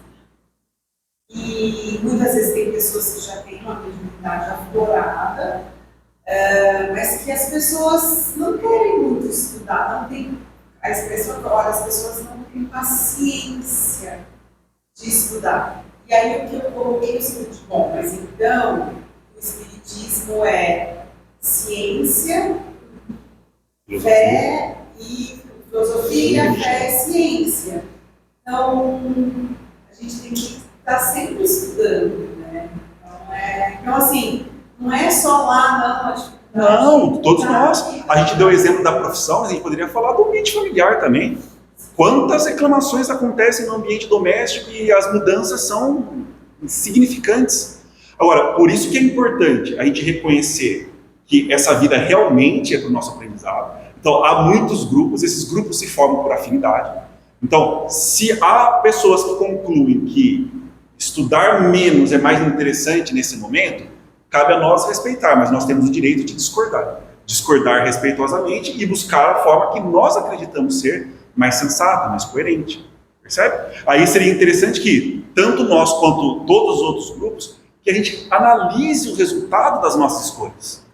e muitas vezes tem pessoas que já têm uma mediunidade aflorada, mas que as pessoas não querem muito estudar, não tem, a expressão que olha, as pessoas não têm paciência de estudar. E aí o que eu coloquei é o seguinte, bom, mas então o Espiritismo é ciência, fé e filosofia, fé e ciência. Então, a gente tem que estar sempre estudando, né? Então assim, não é só lá, não, a dificuldade. Não, todos nós. A gente deu o exemplo da profissão, mas a gente poderia falar do ambiente familiar também. Quantas reclamações acontecem no ambiente doméstico e as mudanças são significantes. Agora, por isso que é importante a gente reconhecer que essa vida realmente é para o nosso aprendizado. Então, há muitos grupos, esses grupos se formam por afinidade. Então, se há pessoas que concluem que estudar menos é mais interessante nesse momento, cabe a nós respeitar, mas nós temos o direito de discordar. Discordar respeitosamente e buscar a forma que nós acreditamos ser mais sensata, mais coerente. Percebe? Aí seria interessante que, tanto nós quanto todos os outros grupos, que a gente analise o resultado das nossas escolhas.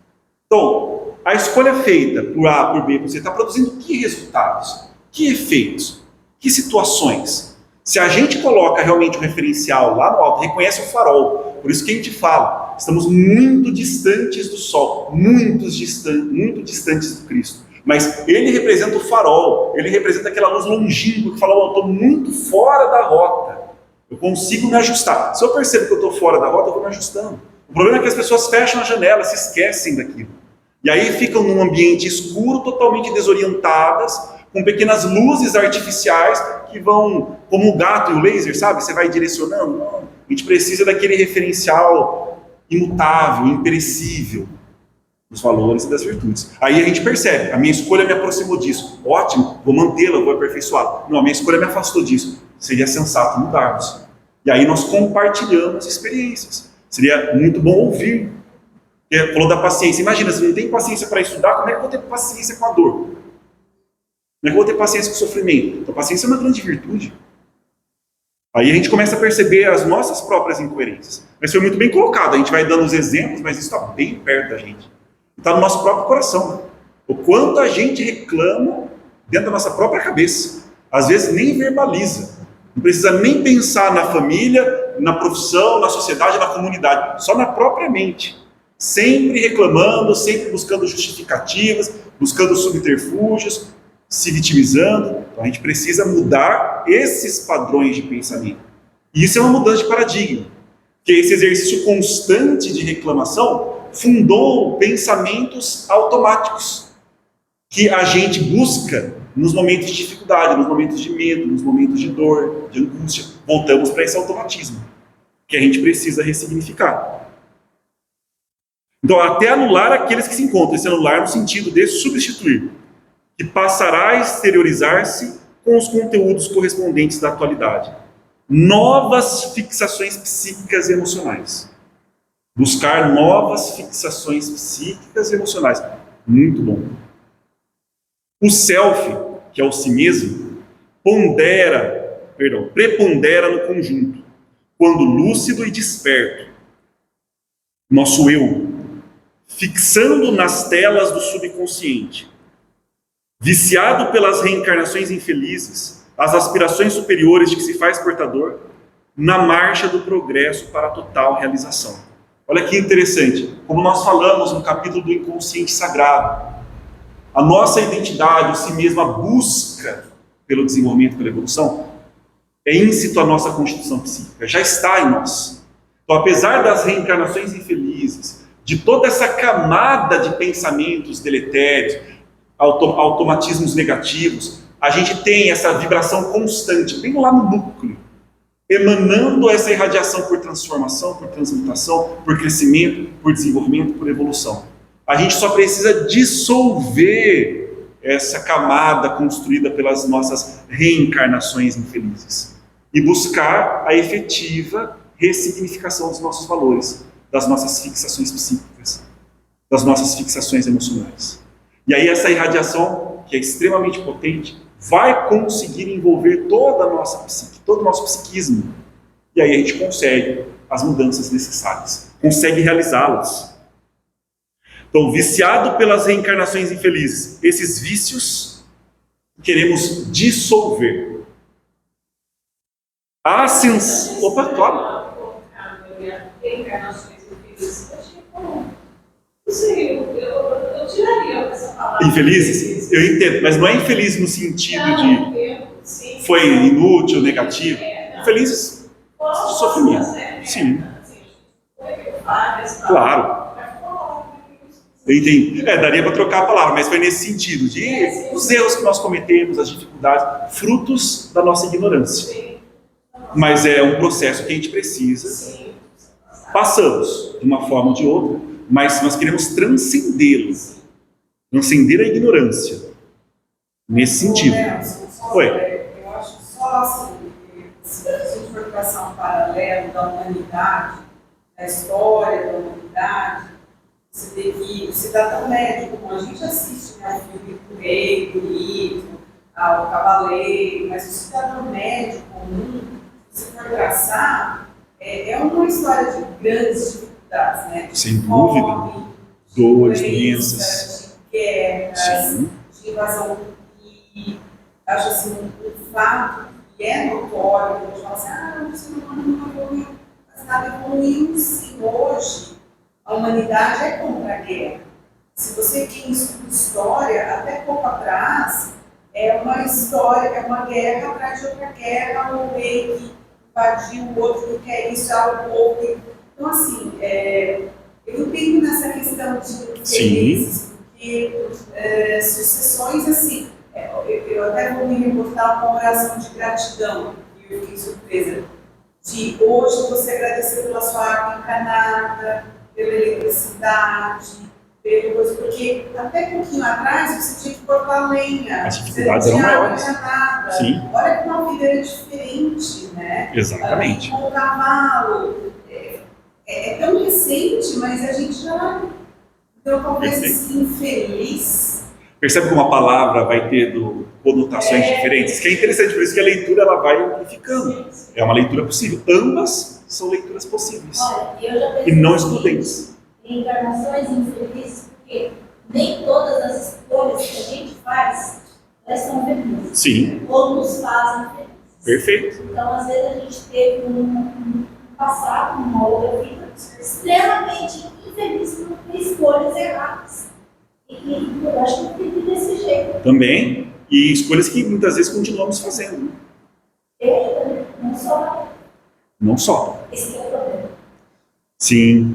Então, a escolha feita por A, por B, por C, está produzindo que resultados? Que efeitos? Que situações? Se a gente coloca realmente o referencial lá no alto, reconhece o farol, por isso que a gente fala, estamos muito distantes do Sol, muito distantes do Cristo. Mas ele representa o farol, ele representa aquela luz longínqua que fala, eu estou muito fora da rota, eu consigo me ajustar. Se eu percebo que eu estou fora da rota, eu vou me ajustando. O problema é que as pessoas fecham a janela, se esquecem daquilo. E aí ficam num ambiente escuro, totalmente desorientadas, com pequenas luzes artificiais que vão, como o gato e o laser, sabe? Você vai direcionando. Não, a gente precisa daquele referencial imutável, imperecível, dos valores e das virtudes. Aí a gente percebe, a minha escolha me aproximou disso. Ótimo, vou mantê-la, vou aperfeiçoá-la. Não, a minha escolha me afastou disso. Seria sensato mudarmos. E aí nós compartilhamos experiências. Seria muito bom ouvir. Falou da paciência. Imagina, se não tem paciência para estudar, como é que eu vou ter paciência com a dor? Como é que eu vou ter paciência com o sofrimento? Então, a paciência é uma grande virtude. Aí a gente começa a perceber as nossas próprias incoerências. Mas foi muito bem colocado. A gente vai dando os exemplos, mas isso está bem perto da gente. Está no nosso próprio coração. O quanto a gente reclama dentro da nossa própria cabeça. Às vezes nem verbaliza. Não precisa nem pensar na família, na profissão, na sociedade, na comunidade. Só na própria mente. Sempre reclamando, sempre buscando justificativas, buscando subterfúgios, se vitimizando. Então a gente precisa mudar esses padrões de pensamento. E isso é uma mudança de paradigma. Porque esse exercício constante de reclamação fundou pensamentos automáticos que a gente busca nos momentos de dificuldade, nos momentos de medo, nos momentos de dor, de angústia. Voltamos para esse automatismo que a gente precisa ressignificar. Então, até anular aqueles que se encontram, esse anular no sentido de substituir, que passará a exteriorizar-se com os conteúdos correspondentes da atualidade. Novas fixações psíquicas e emocionais. Buscar novas fixações psíquicas e emocionais. Muito bom. O self, que é o si mesmo, prepondera no conjunto, quando lúcido e desperto. Nosso eu, fixando nas telas do subconsciente, viciado pelas reencarnações infelizes, as aspirações superiores de que se faz portador, na marcha do progresso para a total realização. Olha que interessante, como nós falamos no capítulo do inconsciente sagrado, a nossa identidade, o si mesmo, a busca pelo desenvolvimento, pela evolução, é íncito à nossa constituição psíquica, já está em nós. Então, apesar das reencarnações infelizes, de toda essa camada de pensamentos deletérios, automatismos negativos, a gente tem essa vibração constante, bem lá no núcleo, emanando essa irradiação por transformação, por transmutação, por crescimento, por desenvolvimento, por evolução. A gente só precisa dissolver essa camada construída pelas nossas reencarnações infelizes e buscar a efetiva ressignificação dos nossos valores, das nossas fixações psíquicas, das nossas fixações emocionais. E aí essa irradiação, que é extremamente potente, vai conseguir envolver toda a nossa psique, todo o nosso psiquismo. E aí a gente consegue as mudanças necessárias, consegue realizá-las. Então, viciado pelas reencarnações infelizes, esses vícios queremos dissolver. A ascensão. Opa, claro. Reencarnações infelizes, eu achei como. Não sei, eu tiraria essa palavra. Infelizes? Eu entendo, mas não é infeliz no sentido de foi inútil, negativo. Infelizes de sofrimento. Sim. Claro. Eu entendi. Daria para trocar a palavra, mas foi nesse sentido, de os erros que nós cometemos, as dificuldades, frutos da nossa ignorância. Mas é um processo que a gente precisa. Passamos de uma forma ou de outra, mas nós queremos transcendê-lo, transcender a ignorância. Nesse sentido. Oi. Eu acho só assim, se a gente for traçar um paralelo da humanidade, da história da humanidade, você vê que o cidadão médio, como a gente assiste, né, o filme do rei, bonito, o cavaleiro, mas o cidadão médio comum, se for traçar, é uma história de grandes dificuldades, né? Sem dúvida. Dores, doenças, de guerras, de invasão. E acho assim, um fato que é notório, quando a gente fala assim, o ser humano não evoluiu, mas nada evoluiu sim. Hoje, a humanidade é contra a guerra. Se você tem história, até pouco atrás, é uma história, é uma guerra atrás de outra guerra, um rei que invadiu o outro, que quer isso, o outro. Então, assim, eu tenho nessa questão de interesses, porque sucessões, assim, eu até vou me reportar uma oração de gratidão, e eu fiquei surpresa, de hoje você agradecer pela sua água encanada, pela eletricidade, pela coisa, porque até pouquinho atrás você tinha que cortar lenha, as dificuldades eram maiores. Sim. Olha como a vida era diferente, né? Exatamente. Com o cavalo, é tão recente, mas a gente já, então talvez assim, infeliz. Percebe como a palavra vai tendo conotações diferentes? Que é interessante, por isso que a leitura ela vai amplificando. É uma leitura possível. Ambas são leituras possíveis. Olha, eu já pensei e não excludentes. Em encarnações infelizes, porque nem todas as escolhas que a gente faz, elas são felizes. Sim. Ou nos fazem felizes. Perfeito. Então, às vezes, a gente teve um passado, uma outra vida, extremamente infeliz por escolhas erradas. E eu acho que eu vivi desse jeito. Também. E escolhas que muitas vezes continuamos fazendo. Eu, não só. Não só. Esse é o problema. Sim.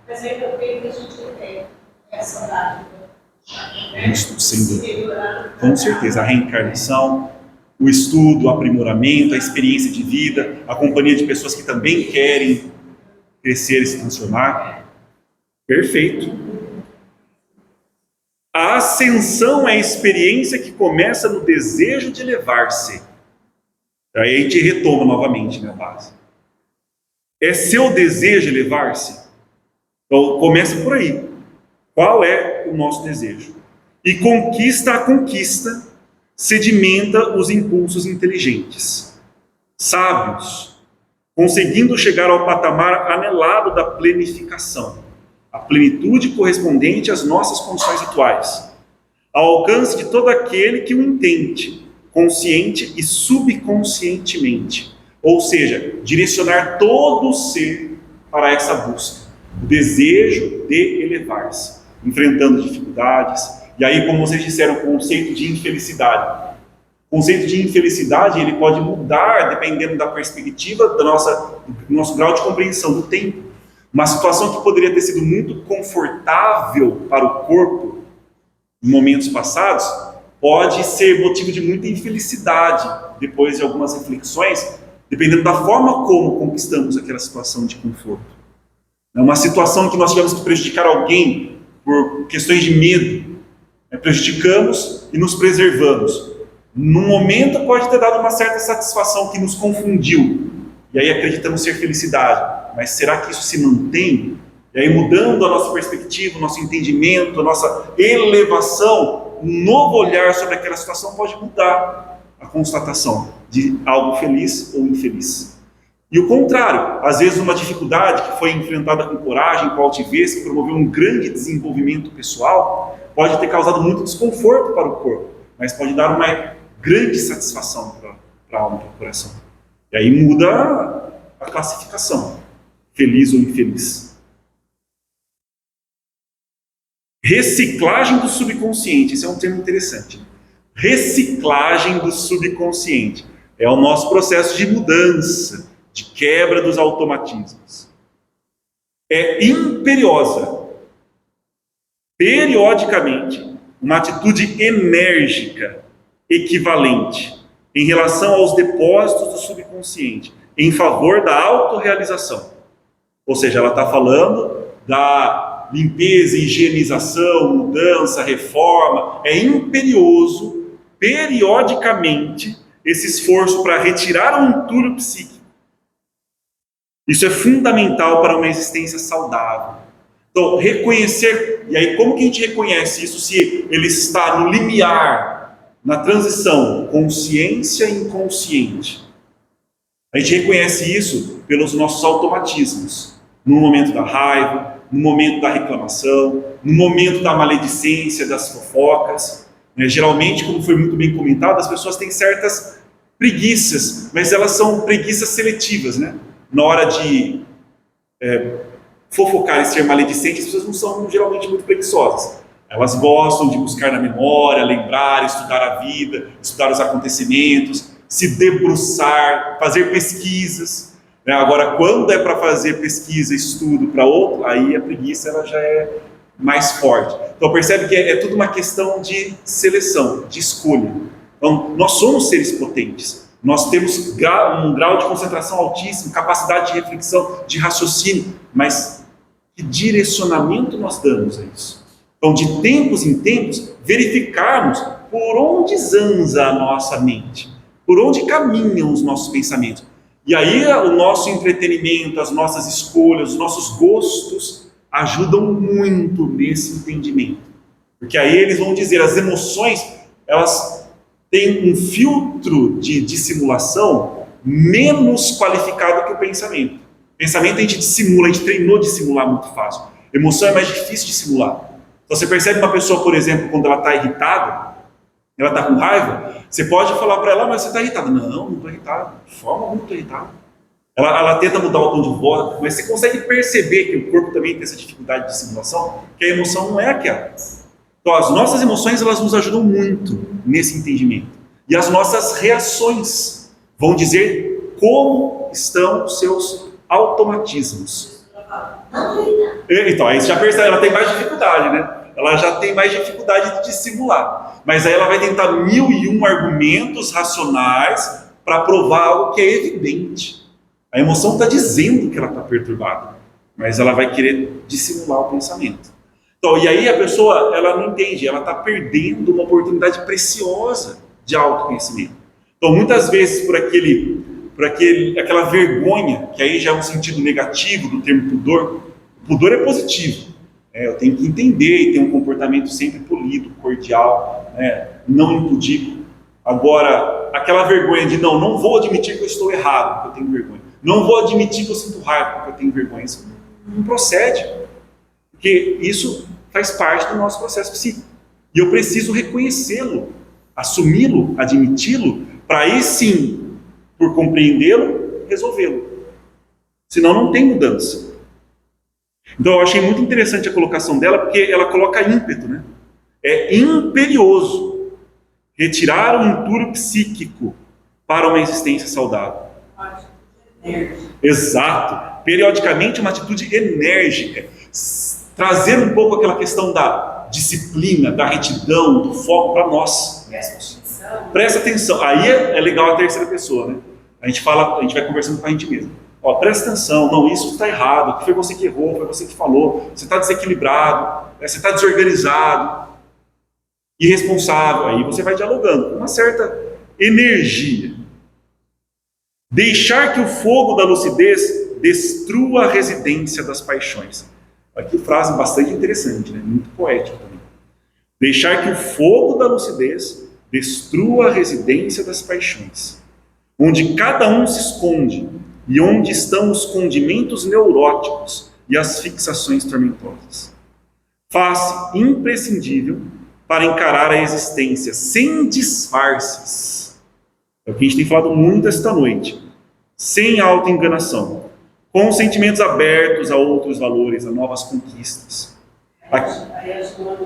Mas eu creio que a gente tem essa dádiva. Isso, sem dúvida. Com certeza. A reencarnação, o estudo, o aprimoramento, a experiência de vida, a companhia de pessoas que também querem crescer e se transformar. Perfeito. A ascensão é a experiência que começa no desejo de elevar-se. Aí a gente retoma novamente, né, base. É seu desejo elevar-se? Então começa por aí. Qual é o nosso desejo? E conquista a conquista, sedimenta os impulsos inteligentes. Sábios, conseguindo chegar ao patamar anelado da plenificação. A plenitude correspondente às nossas condições atuais, ao alcance de todo aquele que o entende, consciente e subconscientemente, ou seja, direcionar todo o ser para essa busca, o desejo de elevar-se, enfrentando dificuldades, e aí, como vocês disseram, o conceito de infelicidade. O conceito de infelicidade, ele pode mudar dependendo da perspectiva do nosso grau de compreensão do tempo. Uma situação que poderia ter sido muito confortável para o corpo em momentos passados, pode ser motivo de muita infelicidade depois de algumas reflexões, dependendo da forma como conquistamos aquela situação de conforto. É uma situação que nós tivemos que prejudicar alguém por questões de medo, prejudicamos e nos preservamos. No momento pode ter dado uma certa satisfação que nos confundiu, e aí acreditamos ser felicidade. Mas será que isso se mantém? E aí, mudando a nossa perspectiva, o nosso entendimento, a nossa elevação, um novo olhar sobre aquela situação pode mudar a constatação de algo feliz ou infeliz. E o contrário, às vezes uma dificuldade que foi enfrentada com coragem, com altivez, que promoveu um grande desenvolvimento pessoal, pode ter causado muito desconforto para o corpo, mas pode dar uma grande satisfação para a alma, para o coração. E aí muda a classificação, feliz ou infeliz. Reciclagem do subconsciente, esse é um termo interessante. Reciclagem do subconsciente é o nosso processo de mudança, de quebra dos automatismos. É imperiosa, periodicamente, uma atitude enérgica, equivalente, em relação aos depósitos do subconsciente, em favor da autorrealização. Ou seja, ela está falando da limpeza, higienização, mudança, reforma. É imperioso, periodicamente, esse esforço para retirar o entulho psíquico. Isso é fundamental para uma existência saudável. Então, reconhecer, e aí como que a gente reconhece isso se ele está no limiar, na transição consciência e inconsciente? A gente reconhece isso pelos nossos automatismos, no momento da raiva, no momento da reclamação, no momento da maledicência, das fofocas. Geralmente, como foi muito bem comentado, as pessoas têm certas preguiças, mas elas são preguiças seletivas, né? Na hora de fofocar e ser maledicente, as pessoas não são geralmente muito preguiçosas. Elas gostam de buscar na memória, lembrar, estudar a vida, estudar os acontecimentos, se debruçar, fazer pesquisas. Agora, quando é para fazer pesquisa, estudo para outro, aí a preguiça ela já é mais forte. Então percebe que é tudo uma questão de seleção, de escolha. Então, nós somos seres potentes. Nós temos um grau de concentração altíssimo, capacidade de reflexão, de raciocínio, mas que direcionamento nós damos a isso? Então, de tempos em tempos, verificarmos por onde zanza a nossa mente, por onde caminham os nossos pensamentos. E aí o nosso entretenimento, as nossas escolhas, os nossos gostos ajudam muito nesse entendimento. Porque aí eles vão dizer, as emoções, elas têm um filtro de dissimulação menos qualificado que o pensamento. O pensamento a gente dissimula, a gente treinou de simular muito fácil. Emoção é mais difícil de simular. Então você percebe uma pessoa, por exemplo, quando ela está irritada, ela está com raiva, você pode falar para ela, mas você está irritada. Não estou irritado, de forma alguma estou irritado. Ela tenta mudar o tom de voz, mas você consegue perceber que o corpo também tem essa dificuldade de simulação, que a emoção não é aquela. Então as nossas emoções elas nos ajudam muito nesse entendimento. E as nossas reações vão dizer como estão os seus automatismos. Então aí você já percebe, ela tem mais dificuldade, né? Ela já tem mais dificuldade de dissimular. Mas aí ela vai tentar 1001 argumentos racionais para provar algo que é evidente. A emoção está dizendo que ela está perturbada, mas ela vai querer dissimular o pensamento. Então, e aí a pessoa, ela não entende, ela está perdendo uma oportunidade preciosa de autoconhecimento. Então, muitas vezes, aquela vergonha, que aí já é um sentido negativo do termo pudor, o pudor é positivo. Eu tenho que entender e ter um comportamento sempre polido, cordial, não impudico. Agora, aquela vergonha de não vou admitir que eu estou errado, porque eu tenho vergonha. Não vou admitir que eu sinto raiva, porque eu tenho vergonha. Isso não procede. Porque isso faz parte do nosso processo psíquico. E eu preciso reconhecê-lo, assumi-lo, admiti-lo, para aí sim, por compreendê-lo, resolvê-lo. Senão não tem mudança. Então eu achei muito interessante a colocação dela, porque ela coloca ímpeto, né? É imperioso retirar o entulho psíquico para uma existência saudável. Exato. Periodicamente uma atitude enérgica. Trazer um pouco aquela questão da disciplina, da retidão, do foco para nós. Presta atenção. Aí é legal a terceira pessoa, né? A gente vai conversando com a gente mesmo. Presta atenção, não, isso está errado, foi você que errou, foi você que falou, você está desequilibrado, você está desorganizado, irresponsável. Aí você vai dialogando com uma certa energia. Deixar que o fogo da lucidez destrua a residência das paixões. Aqui frase bastante interessante, né? Muito poética também. Deixar que o fogo da lucidez destrua a residência das paixões, onde cada um se esconde, E onde estão os condimentos neuróticos e as fixações tormentosas? Face imprescindível para encarar a existência sem disfarces. É o que a gente tem falado muito esta noite. Sem autoenganação. Com sentimentos abertos a outros valores, a novas conquistas. Aí a Joana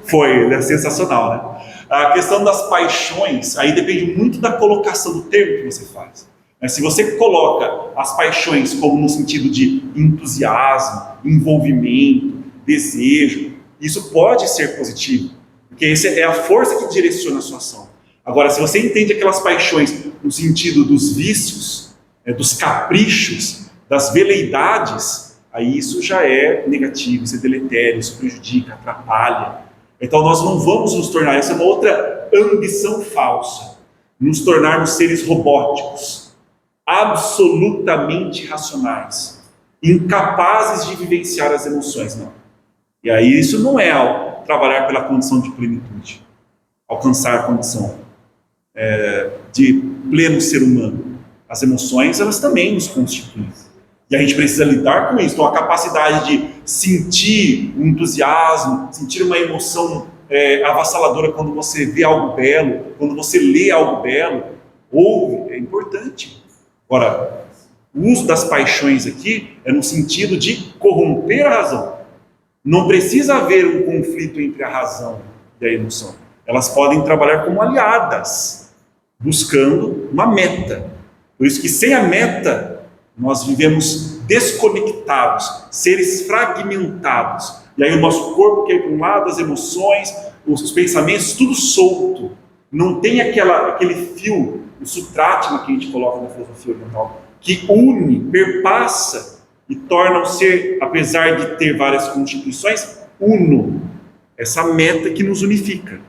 Foi, é sensacional, né? A questão das paixões, aí depende muito da colocação do termo que você faz. Se você coloca as paixões como no sentido de entusiasmo, envolvimento, desejo, isso pode ser positivo, porque essa é a força que direciona a sua ação. Agora, se você entende aquelas paixões no sentido dos vícios, dos caprichos, das veleidades, aí isso já é negativo, isso é deletério, isso prejudica, atrapalha. Então nós não vamos nos tornar, essa é uma outra ambição falsa, nos tornarmos seres robóticos, absolutamente racionais, incapazes de vivenciar as emoções, não. E aí isso não é ao trabalhar pela condição de plenitude, alcançar a condição de pleno ser humano. As emoções, elas também nos constituem. E a gente precisa lidar com isso. Então, a capacidade de sentir um entusiasmo, sentir uma emoção avassaladora quando você vê algo belo, quando você lê algo belo, ouve, é importante. Agora, o uso das paixões aqui é no sentido de corromper a razão. Não precisa haver um conflito entre a razão e a emoção. Elas podem trabalhar como aliadas, buscando uma meta. Por isso que sem a meta, nós vivemos desconectados, seres fragmentados. E aí o nosso corpo quer ir para um lado, as emoções, os pensamentos, tudo solto. Não tem aquele fio, o sutratma que a gente coloca na filosofia oriental, que une, perpassa e torna o ser, apesar de ter várias constituições, uno. Essa meta que nos unifica.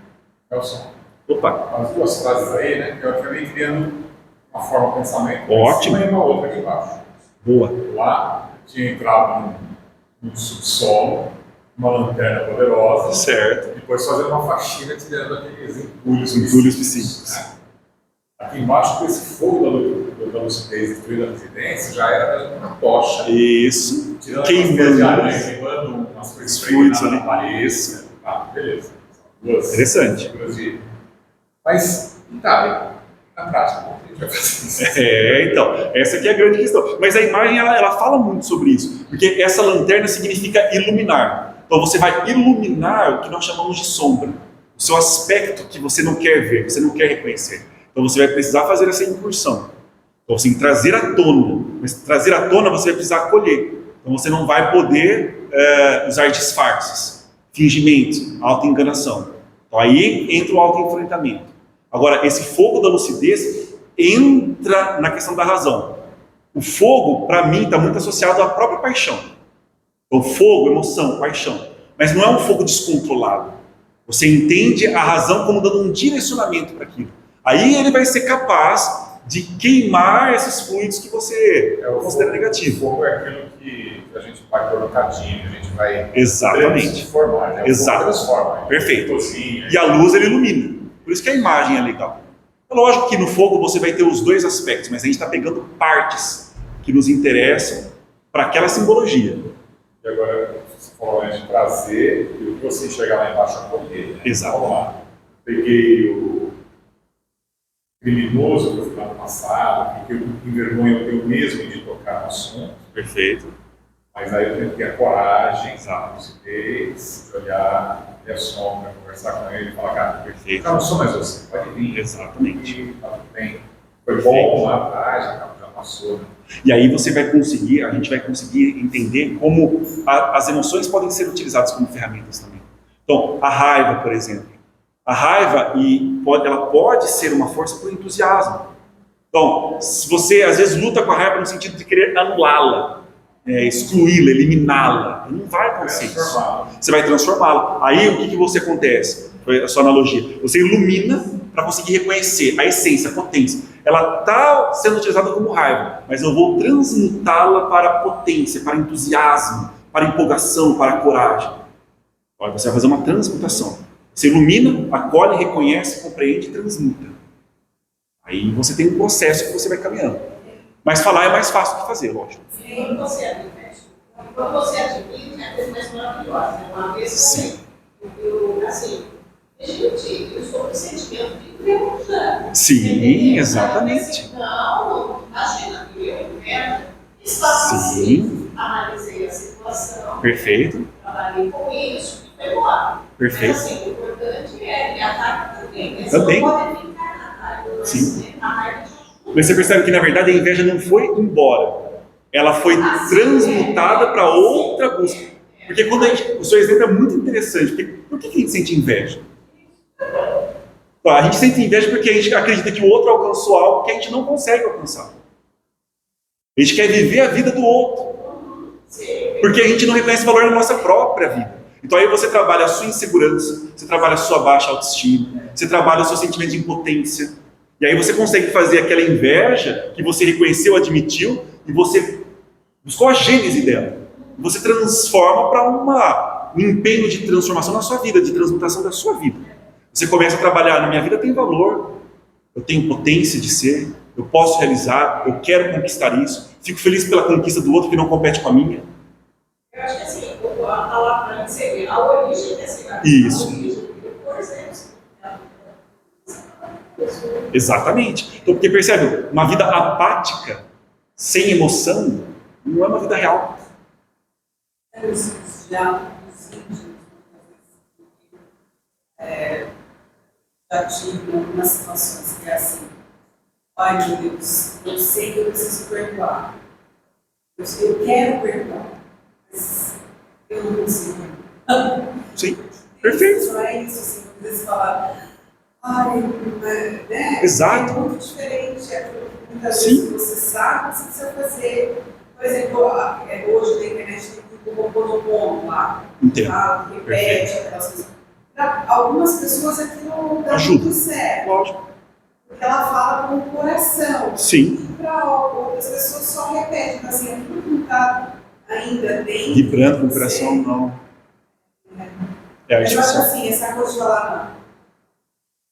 Nelson, Opa, as duas frases aí, né? Eu acabei criando uma forma de pensamento. Ótimo. E uma outra aqui embaixo. boa. Lá, tinha entrado no subsolo, uma lanterna poderosa. Certo. Depois fazendo uma faxina tirando aqueles entulhos Psíquicos. né? Aqui embaixo, com esse fogo da lucidez destruindo a residência, já era uma tocha. Isso. Tirando Queimando. queimando umas coisas Os fluidos na ali. parede. Isso. Ah, beleza. Duas. Interessante. Duas de... Mas, tá, na prática, como a gente vai fazer isso? Então, essa aqui é a grande questão. Mas a imagem, ela fala muito sobre isso, porque essa lanterna significa iluminar. Então você vai iluminar o que nós chamamos de sombra, o seu aspecto que você não quer ver, você não quer reconhecer. Então você vai precisar fazer essa incursão. Então assim, trazer à tona. Mas trazer à tona você vai precisar acolher. Então você não vai poder usar disfarces, fingimentos, autoenganação. Então aí entra o autoenfrentamento. Agora, esse fogo da lucidez entra na questão da razão. O fogo, para mim, está muito associado à própria paixão. Então, fogo, emoção, paixão. Mas não é um fogo descontrolado. Você entende a razão como dando um direcionamento para aquilo. Aí ele vai ser capaz de queimar esses fluidos que você considera negativo. O fogo é aquilo que a gente vai colocadinho, a gente vai Exatamente. transformar. Né? Exato. Transforma. Perfeito. Cozinha, E a luz ele ilumina. Por isso que a imagem é legal. É lógico que no fogo você vai ter os dois aspectos, mas a gente está pegando partes que nos interessam para aquela simbologia. E agora você falou de trazer e o que você enxergar lá embaixo acolher. Né? Exato. Vamos lá. Peguei o criminoso que eu fui lá no passado, que eu envergonho eu mesmo de tocar no assunto. Perfeito. Mas aí eu tenho que ter a coragem, Exato. a lucidez, de olhar, ter a sombra, conversar com ele e falar, cara, Perfeito. eu não sou mais você, pode vir. Exatamente. E tá tudo bem. Foi bom lá atrás, já passou. Né? E aí você vai conseguir, a gente vai conseguir entender como as emoções podem ser utilizadas como ferramentas também. Então, a raiva, por exemplo. A raiva, ela pode ser uma força para o entusiasmo. Então, se você às vezes luta com a raiva no sentido de querer anulá-la, excluí-la, eliminá-la, não vai acontecer isso. Você vai transformá-la. Aí o que você acontece? Foi a sua analogia. Você ilumina para conseguir reconhecer a essência, a potência. Ela está sendo utilizada como raiva, mas eu vou transmutá-la para potência, para entusiasmo, para empolgação, para coragem. Olha, você vai fazer uma transmutação. Você ilumina, acolhe, reconhece, compreende e transmuta. Aí você tem um processo que você vai caminhando. Mas falar é mais fácil do que fazer, lógico. Quando você admite, é a coisa mais maravilhosa. Né? Uma vez eu assim, gente, eu estou com sentimento de enferrujante. Sim, exatamente. Não, imagina, eu inferno. Estava assim, analisei a situação. Perfeito. Trabalhei com isso e foi embora. Perfeito. Mas assim, o importante é a raiva também. Você Também. não pode ficar na raiva. Mas Sim. a raiva te ajuda. Mas você percebe que, na verdade, a inveja não foi embora. Ela foi transmutada para outra busca. Porque quando o seu exemplo é muito interessante. Porque, por que a gente sente inveja? A gente sente inveja porque a gente acredita que o outro alcançou algo que a gente não consegue alcançar. A gente quer viver a vida do outro. Porque a gente não reconhece valor na nossa própria vida. Então aí você trabalha a sua insegurança, você trabalha a sua baixa autoestima, você trabalha o seu sentimento de impotência. E aí você consegue fazer aquela inveja que você reconheceu, admitiu, e você buscou a gênese dela. Você transforma para um empenho de transformação na sua vida, de transmutação da sua vida. Você começa a trabalhar, na minha vida tem valor, eu tenho potência de ser, eu posso realizar, eu quero conquistar isso, fico feliz pela conquista do outro que não compete com a minha. Eu acho que assim, a palavra que você vê, a origem desse lugar. Isso. A origem, por exemplo. Exatamente. Então, porque percebe, uma vida apática, sem emoção, não é uma vida real. Já tive algumas situações que é assim, ai meu Deus, eu sei que eu preciso perdoar. Eu quero perdoar, mas eu não consigo perdoar. Sim, perfeito. Só é isso, assim, às vezes falar, ai, né? Exato. É muito diferente, é muitas Sim. vezes você sabe o que você precisa fazer. Por exemplo, hoje na internet tem o Ho'oponopono lá, Entendo. tá? Repete aquelas coisas. Para algumas pessoas aquilo dá Ajuda. muito certo, Lógico. porque ela fala com o coração. Sim. E para outras pessoas só repetem, então, assim, aquilo que não está ainda dentro. Vibrando com o de você. coração, não. É Mas eu acho artificial. assim, essa coisa de falar,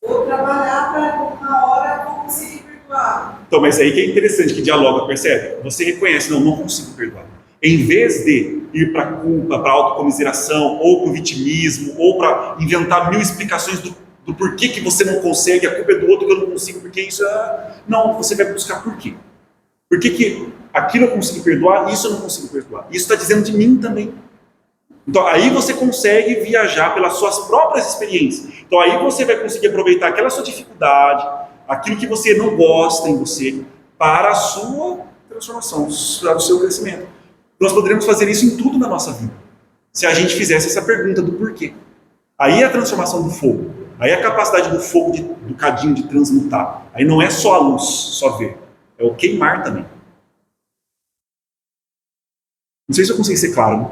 não, vou trabalhar para uma hora eu vou conseguir perdoar. Então, mas aí que é interessante, que dialoga, percebe? Você reconhece, não consigo perdoar. Em vez de ir para a culpa, para a autocomiseração, ou para o vitimismo, ou para inventar mil explicações do porquê que você não consegue, a culpa é do outro que eu não consigo, porque isso é... Não, você vai buscar por quê. Por que aquilo eu consegui perdoar, isso eu não consigo perdoar? Isso está dizendo de mim também. Então aí você consegue viajar pelas suas próprias experiências. Então aí você vai conseguir aproveitar aquela sua dificuldade, aquilo que você não gosta em você, para a sua transformação, para o seu crescimento. Nós poderíamos fazer isso em tudo na nossa vida, se a gente fizesse essa pergunta do porquê. Aí é a transformação do fogo, aí é a capacidade do fogo, do cadinho de transmutar. Aí não é só a luz, só ver, é o queimar também. Não sei se eu consegui ser claro, né?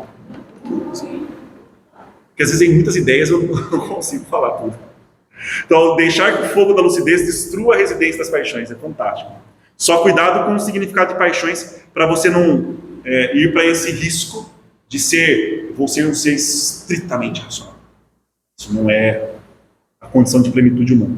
Porque às vezes em muitas ideias eu não consigo falar tudo. Então, deixar que o fogo da lucidez destrua a residência das paixões, é fantástico. Só cuidado com o significado de paixões, para você não ir para esse risco de vou ser um ser estritamente racional. Isso não é a condição de plenitude humana.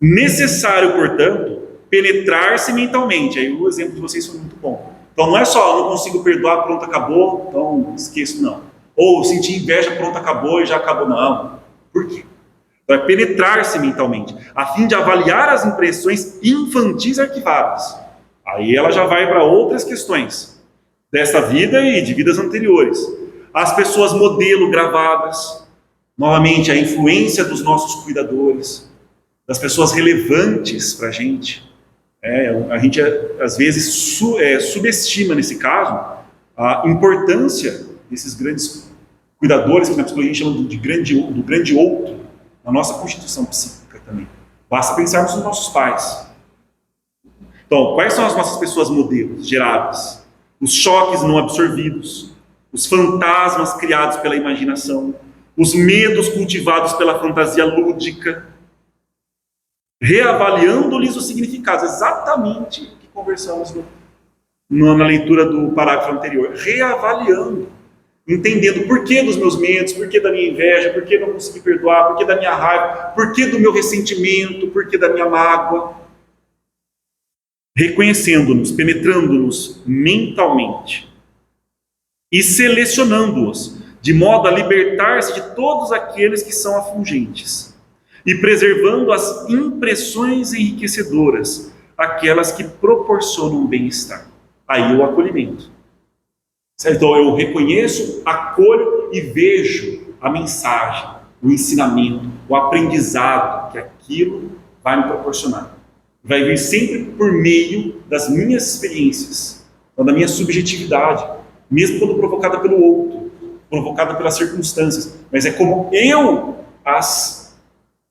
Necessário, portanto, penetrar-se mentalmente. Aí o exemplo de vocês foi muito bom. Então não é só, não consigo perdoar, pronto, acabou, então esqueço, não. Ou sentir inveja, pronto, acabou e já acabou, não. Por quê? Então é penetrar-se mentalmente, a fim de avaliar as impressões infantis arquivadas. Aí ela já vai para outras questões desta vida e de vidas anteriores. As pessoas modelo gravadas, novamente a influência dos nossos cuidadores, das pessoas relevantes para a gente. A gente às vezes subestima nesse caso a importância desses grandes cuidadores, que na psicologia a gente chama do grande outro, na nossa constituição psíquica também. Basta pensarmos nos nossos pais. Então, quais são as nossas pessoas modelos geradas? Os choques não absorvidos, os fantasmas criados pela imaginação, os medos cultivados pela fantasia lúdica, reavaliando-lhes os significados, exatamente o que conversamos na leitura do parágrafo anterior, reavaliando, entendendo o porquê dos meus medos, porquê da minha inveja, porquê não consegui perdoar, porquê da minha raiva, porquê do meu ressentimento, porquê da minha mágoa. reconhecendo-nos, penetrando-nos mentalmente e selecionando-os, de modo a libertar-se de todos aqueles que são afligentes, e preservando as impressões enriquecedoras, aquelas que proporcionam bem-estar. Aí o acolhimento. Certo? Então eu reconheço, acolho e vejo a mensagem, o ensinamento, o aprendizado que aquilo vai me proporcionar. Vai vir sempre por meio das minhas experiências, da minha subjetividade, mesmo quando provocada pelo outro, provocada pelas circunstâncias, mas é como eu as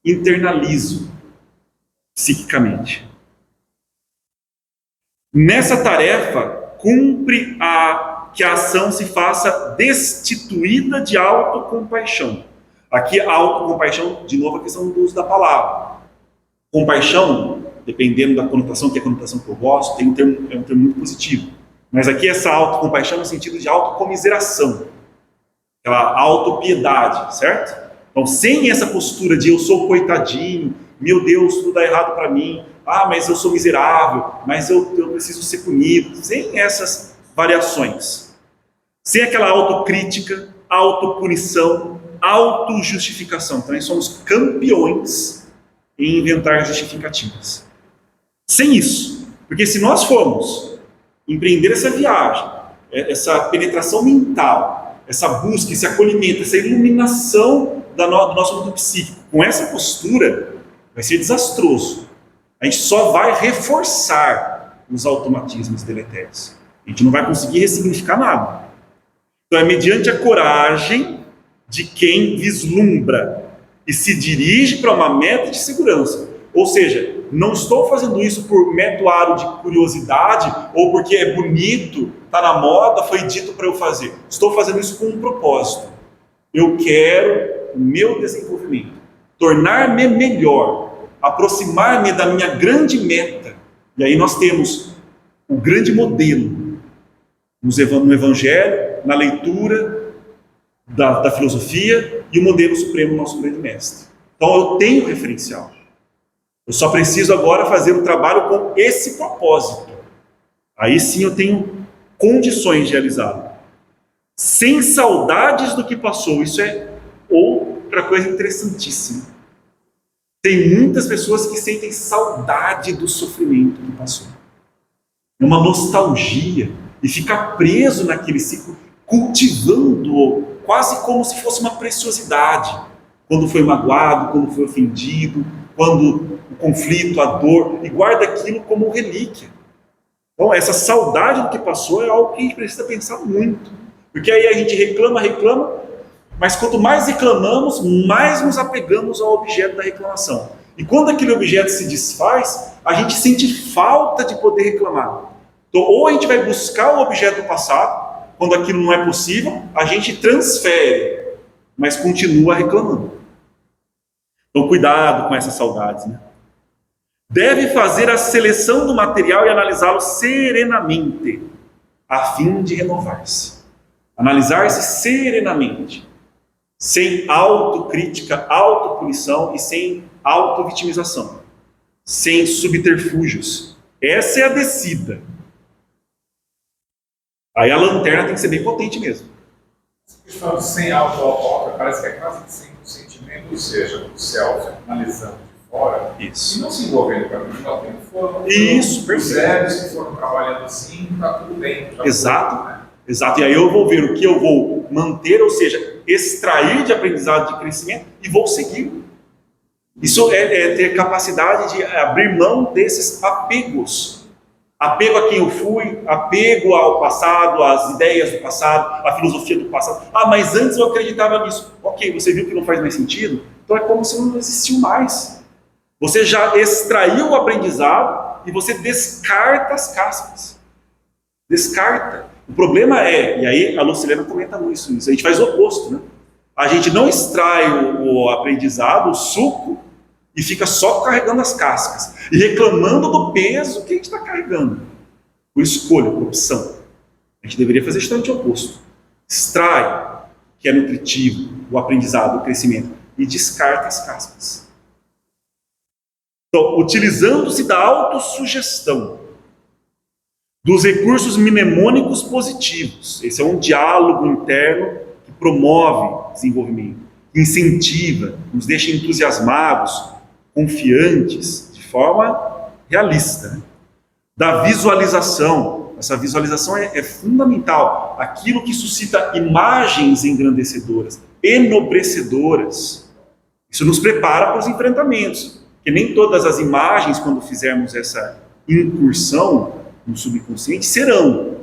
internalizo psiquicamente. Nessa tarefa, cumpre que a ação se faça destituída de autocompaixão. Aqui, a autocompaixão, de novo, a questão do uso da palavra. Compaixão, dependendo da conotação, que é a conotação que eu gosto, é um termo muito positivo. Mas aqui essa autocompaixão no sentido de autocomiseração, aquela autopiedade, certo? Então, sem essa postura de eu sou coitadinho, meu Deus, tudo dá errado para mim, mas eu sou miserável, mas eu preciso ser punido, sem essas variações, sem aquela autocrítica, autopunição, autojustificação. Também somos campeões em inventar justificativas. Sem isso, porque se nós formos empreender essa viagem, essa penetração mental, essa busca, esse acolhimento, essa iluminação do nosso mundo psíquico, com essa postura, vai ser desastroso. A gente só vai reforçar os automatismos deletérios. A gente não vai conseguir ressignificar nada. Então é mediante a coragem de quem vislumbra e se dirige para uma meta de segurança. Ou seja, não estou fazendo isso por mero aro de curiosidade ou porque é bonito, está na moda, foi dito para eu fazer. Estou fazendo isso com um propósito. Eu quero o meu desenvolvimento, tornar-me melhor, aproximar-me da minha grande meta. E aí nós temos o grande modelo no Evangelho, na leitura da filosofia e o modelo supremo, nosso grande mestre. Então eu tenho referencial. Eu só preciso agora fazer o trabalho com esse propósito. Aí sim eu tenho condições de realizá-lo. Sem saudades do que passou. Isso é outra coisa interessantíssima. Tem muitas pessoas que sentem saudade do sofrimento que passou. É uma nostalgia. E fica preso naquele ciclo, cultivando-o, quase como se fosse uma preciosidade. Quando foi magoado, quando foi ofendido, quando o conflito, a dor, e guarda aquilo como relíquia. Então, essa saudade do que passou é algo que a gente precisa pensar muito. Porque aí a gente reclama, mas quanto mais reclamamos, mais nos apegamos ao objeto da reclamação. E quando aquele objeto se desfaz, a gente sente falta de poder reclamar. Então, ou a gente vai buscar o objeto do passado, quando aquilo não é possível, a gente transfere, mas continua reclamando. Então, cuidado com essas saudades, né? Deve fazer a seleção do material e analisá-lo serenamente, a fim de renovar-se. Analisar-se serenamente, sem autocrítica, autopunição e sem autovitimização, sem subterfúgios. Essa é a descida. Aí a lanterna tem que ser bem potente mesmo. Questão de sem auto-auto, parece que é quase sem o sentimento, ou seja, o self analisando de fora. Isso. E não se envolvendo com aquilo que nós temos fora. Isso, perfeito. Os que foram trabalhando assim, está tudo bem. Exato. Tudo, né? Exato. E aí eu vou ver o que eu vou manter, ou seja, extrair de aprendizado, de crescimento, e vou seguir. Isso é ter capacidade de abrir mão desses apegos. Apego a quem eu fui, apego ao passado, às ideias do passado, à filosofia do passado. Mas antes eu acreditava nisso. Ok, você viu que não faz mais sentido? Então é como se não existiu mais. Você já extraiu o aprendizado e você descarta as cascas. Descarta. O problema e aí a Lucilena comenta isso, a gente faz o oposto, né? A gente não extrai o aprendizado, o suco, e fica só carregando as cascas e reclamando do peso que a gente está carregando. Por escolha, por opção. A gente deveria fazer justamente o oposto. Extrai, que é nutritivo, o aprendizado, o crescimento, e descarta as cascas. Então, utilizando-se da autossugestão, dos recursos mnemônicos positivos. Esse é um diálogo interno que promove desenvolvimento, que incentiva, nos deixa entusiasmados, confiantes, de forma realista, né? Da visualização. Essa visualização é fundamental. Aquilo que suscita imagens engrandecedoras, enobrecedoras. Isso nos prepara para os enfrentamentos. Porque nem todas as imagens, quando fizermos essa incursão no subconsciente, serão.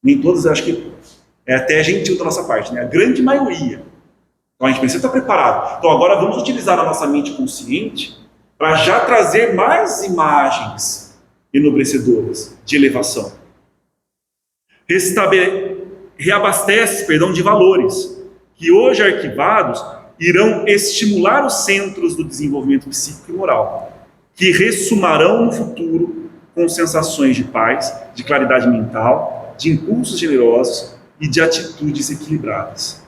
Nem todas, acho que é até gentil da nossa parte, né? A grande maioria. Então a gente precisa estar preparado. Então agora vamos utilizar a nossa mente consciente para já trazer mais imagens enobrecedoras de elevação. Reabastece, de valores que hoje arquivados irão estimular os centros do desenvolvimento psíquico e moral, que ressumarão no futuro com sensações de paz, de claridade mental, de impulsos generosos e de atitudes equilibradas.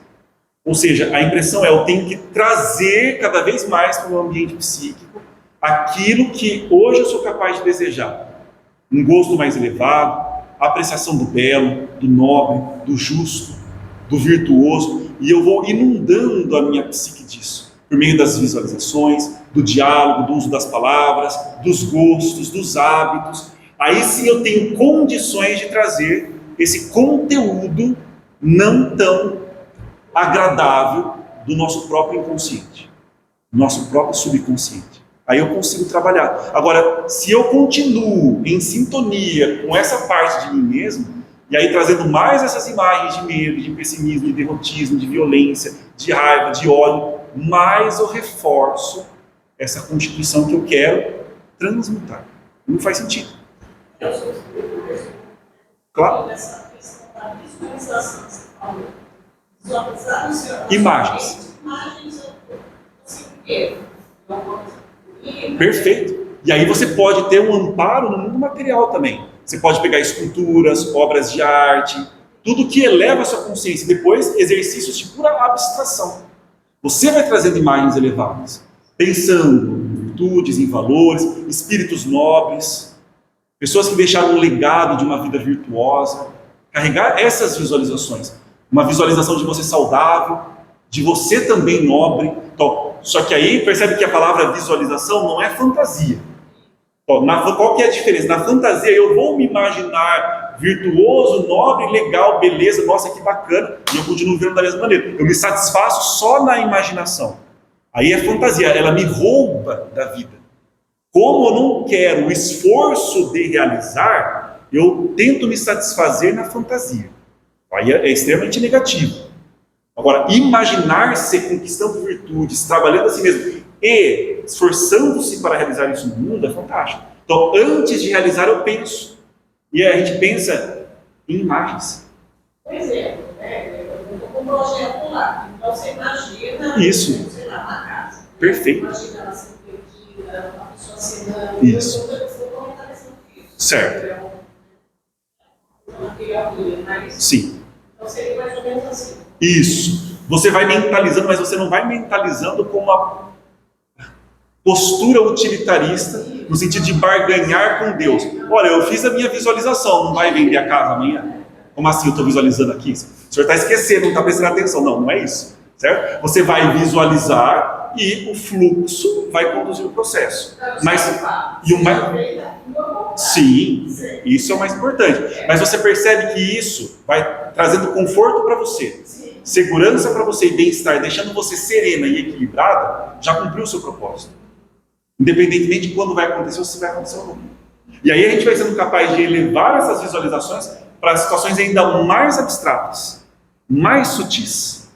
Ou seja, a impressão é: eu tenho que trazer cada vez mais para o ambiente psíquico aquilo que hoje eu sou capaz de desejar. Um gosto mais elevado, a apreciação do belo, do nobre, do justo, do virtuoso, e eu vou inundando a minha psique disso, por meio das visualizações, do diálogo, do uso das palavras, dos gostos, dos hábitos. Aí sim eu tenho condições de trazer esse conteúdo não tão agradável do nosso próprio inconsciente, do nosso próprio subconsciente. Aí eu consigo trabalhar. Agora, se eu continuo em sintonia com essa parte de mim mesmo, e aí trazendo mais essas imagens de medo, de pessimismo, de derrotismo, de violência, de raiva, de ódio, mais eu reforço essa constituição que eu quero transmutar. Não faz sentido. Eu sou espírita. Claro. Essa questão da visualização, você falou. Visualizar no seu Imagens. Imagens, assim, o quê? Perfeito. E aí você pode ter um amparo no mundo material também. Você pode pegar esculturas, obras de arte, tudo que eleva a sua consciência. Depois, exercícios de pura abstração. Você vai trazendo imagens elevadas, pensando em virtudes, em valores, espíritos nobres, pessoas que deixaram um legado de uma vida virtuosa. Carregar essas visualizações. Uma visualização de você saudável, de você também nobre. Então, só que aí percebe que a palavra visualização não é fantasia. Então, qual que é a diferença? Na fantasia eu vou me imaginar virtuoso, nobre, legal, beleza, nossa, que bacana, e eu continuo vendo da mesma maneira. Eu me satisfaço só na imaginação. Aí é fantasia, ela me rouba da vida. Como eu não quero o esforço de realizar, eu tento me satisfazer na fantasia. Aí é extremamente negativo. Agora, imaginar-se conquistando virtudes, trabalhando a si mesmo e esforçando-se para realizar isso no mundo é fantástico. Então, antes de realizar, eu penso. E a gente pensa em imagens. Por exemplo, eu estou com um projeto lá. Então, você imagina, Isso. sei lá, na casa. Perfeito. Imagina ela sendo perdida, a pessoa cenando. Isso. Eu vou estar pensando isso. Certo. Sim. Então, seria mais ou menos assim. Isso. Você vai mentalizando, mas você não vai mentalizando com uma postura utilitarista, no sentido de barganhar com Deus. Olha, eu fiz a minha visualização, não vai vender a casa amanhã? Como assim eu estou visualizando aqui? O senhor está esquecendo, não está prestando atenção. Não, não é isso. Certo? Você vai visualizar e o fluxo vai conduzir o processo. Mas, e o mais... Sim, isso é o mais importante. Mas você percebe que isso vai trazendo conforto para você, segurança para você e bem-estar, deixando você serena e equilibrada, já cumpriu o seu propósito. Independentemente de quando vai acontecer ou se vai acontecer ou não. E aí a gente vai sendo capaz de elevar essas visualizações para situações ainda mais abstratas, mais sutis.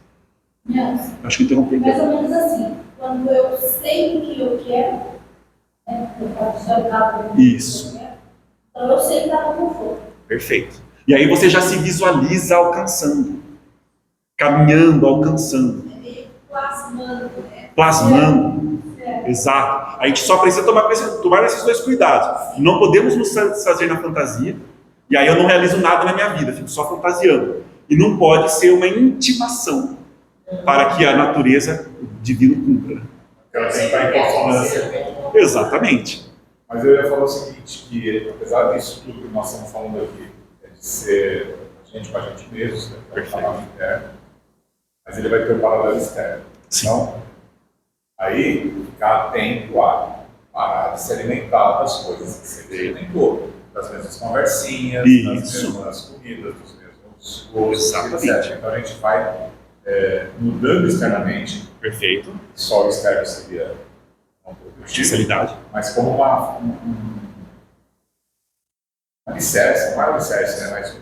Acho que interrompi. Mais ou menos assim, quando eu sei o que eu quero, né, eu posso visualizar o Isso. que eu quero, então eu sei que dá para conforto. Perfeito. E aí você já se visualiza alcançando, caminhando, alcançando, Plasmando, né? plasmando. Exato. A gente só precisa tomar esses dois cuidados. Não podemos nos satisfazer na fantasia, e aí eu não realizo nada na minha vida, fico só fantasiando. E não pode ser uma intimação para que a natureza divina cumpra. Ela tentar ir para fora. Exatamente. Mas eu ia falar o seguinte, que apesar disso tudo que nós estamos falando aqui, de ser a gente com a gente mesmo, né, que é o trabalho interno, mas ele vai ter um paralelo externo. Então, aí ficar atento a parar de se alimentar das coisas que você alimentou, das mesmas conversinhas, das mesmas comidas, dos mesmos gostos, etc. Então a gente vai mudando externamente. Perfeito. Só o externo seria um pouco especialidade, mas como uma alicerce, não é um alicerce, né? Mas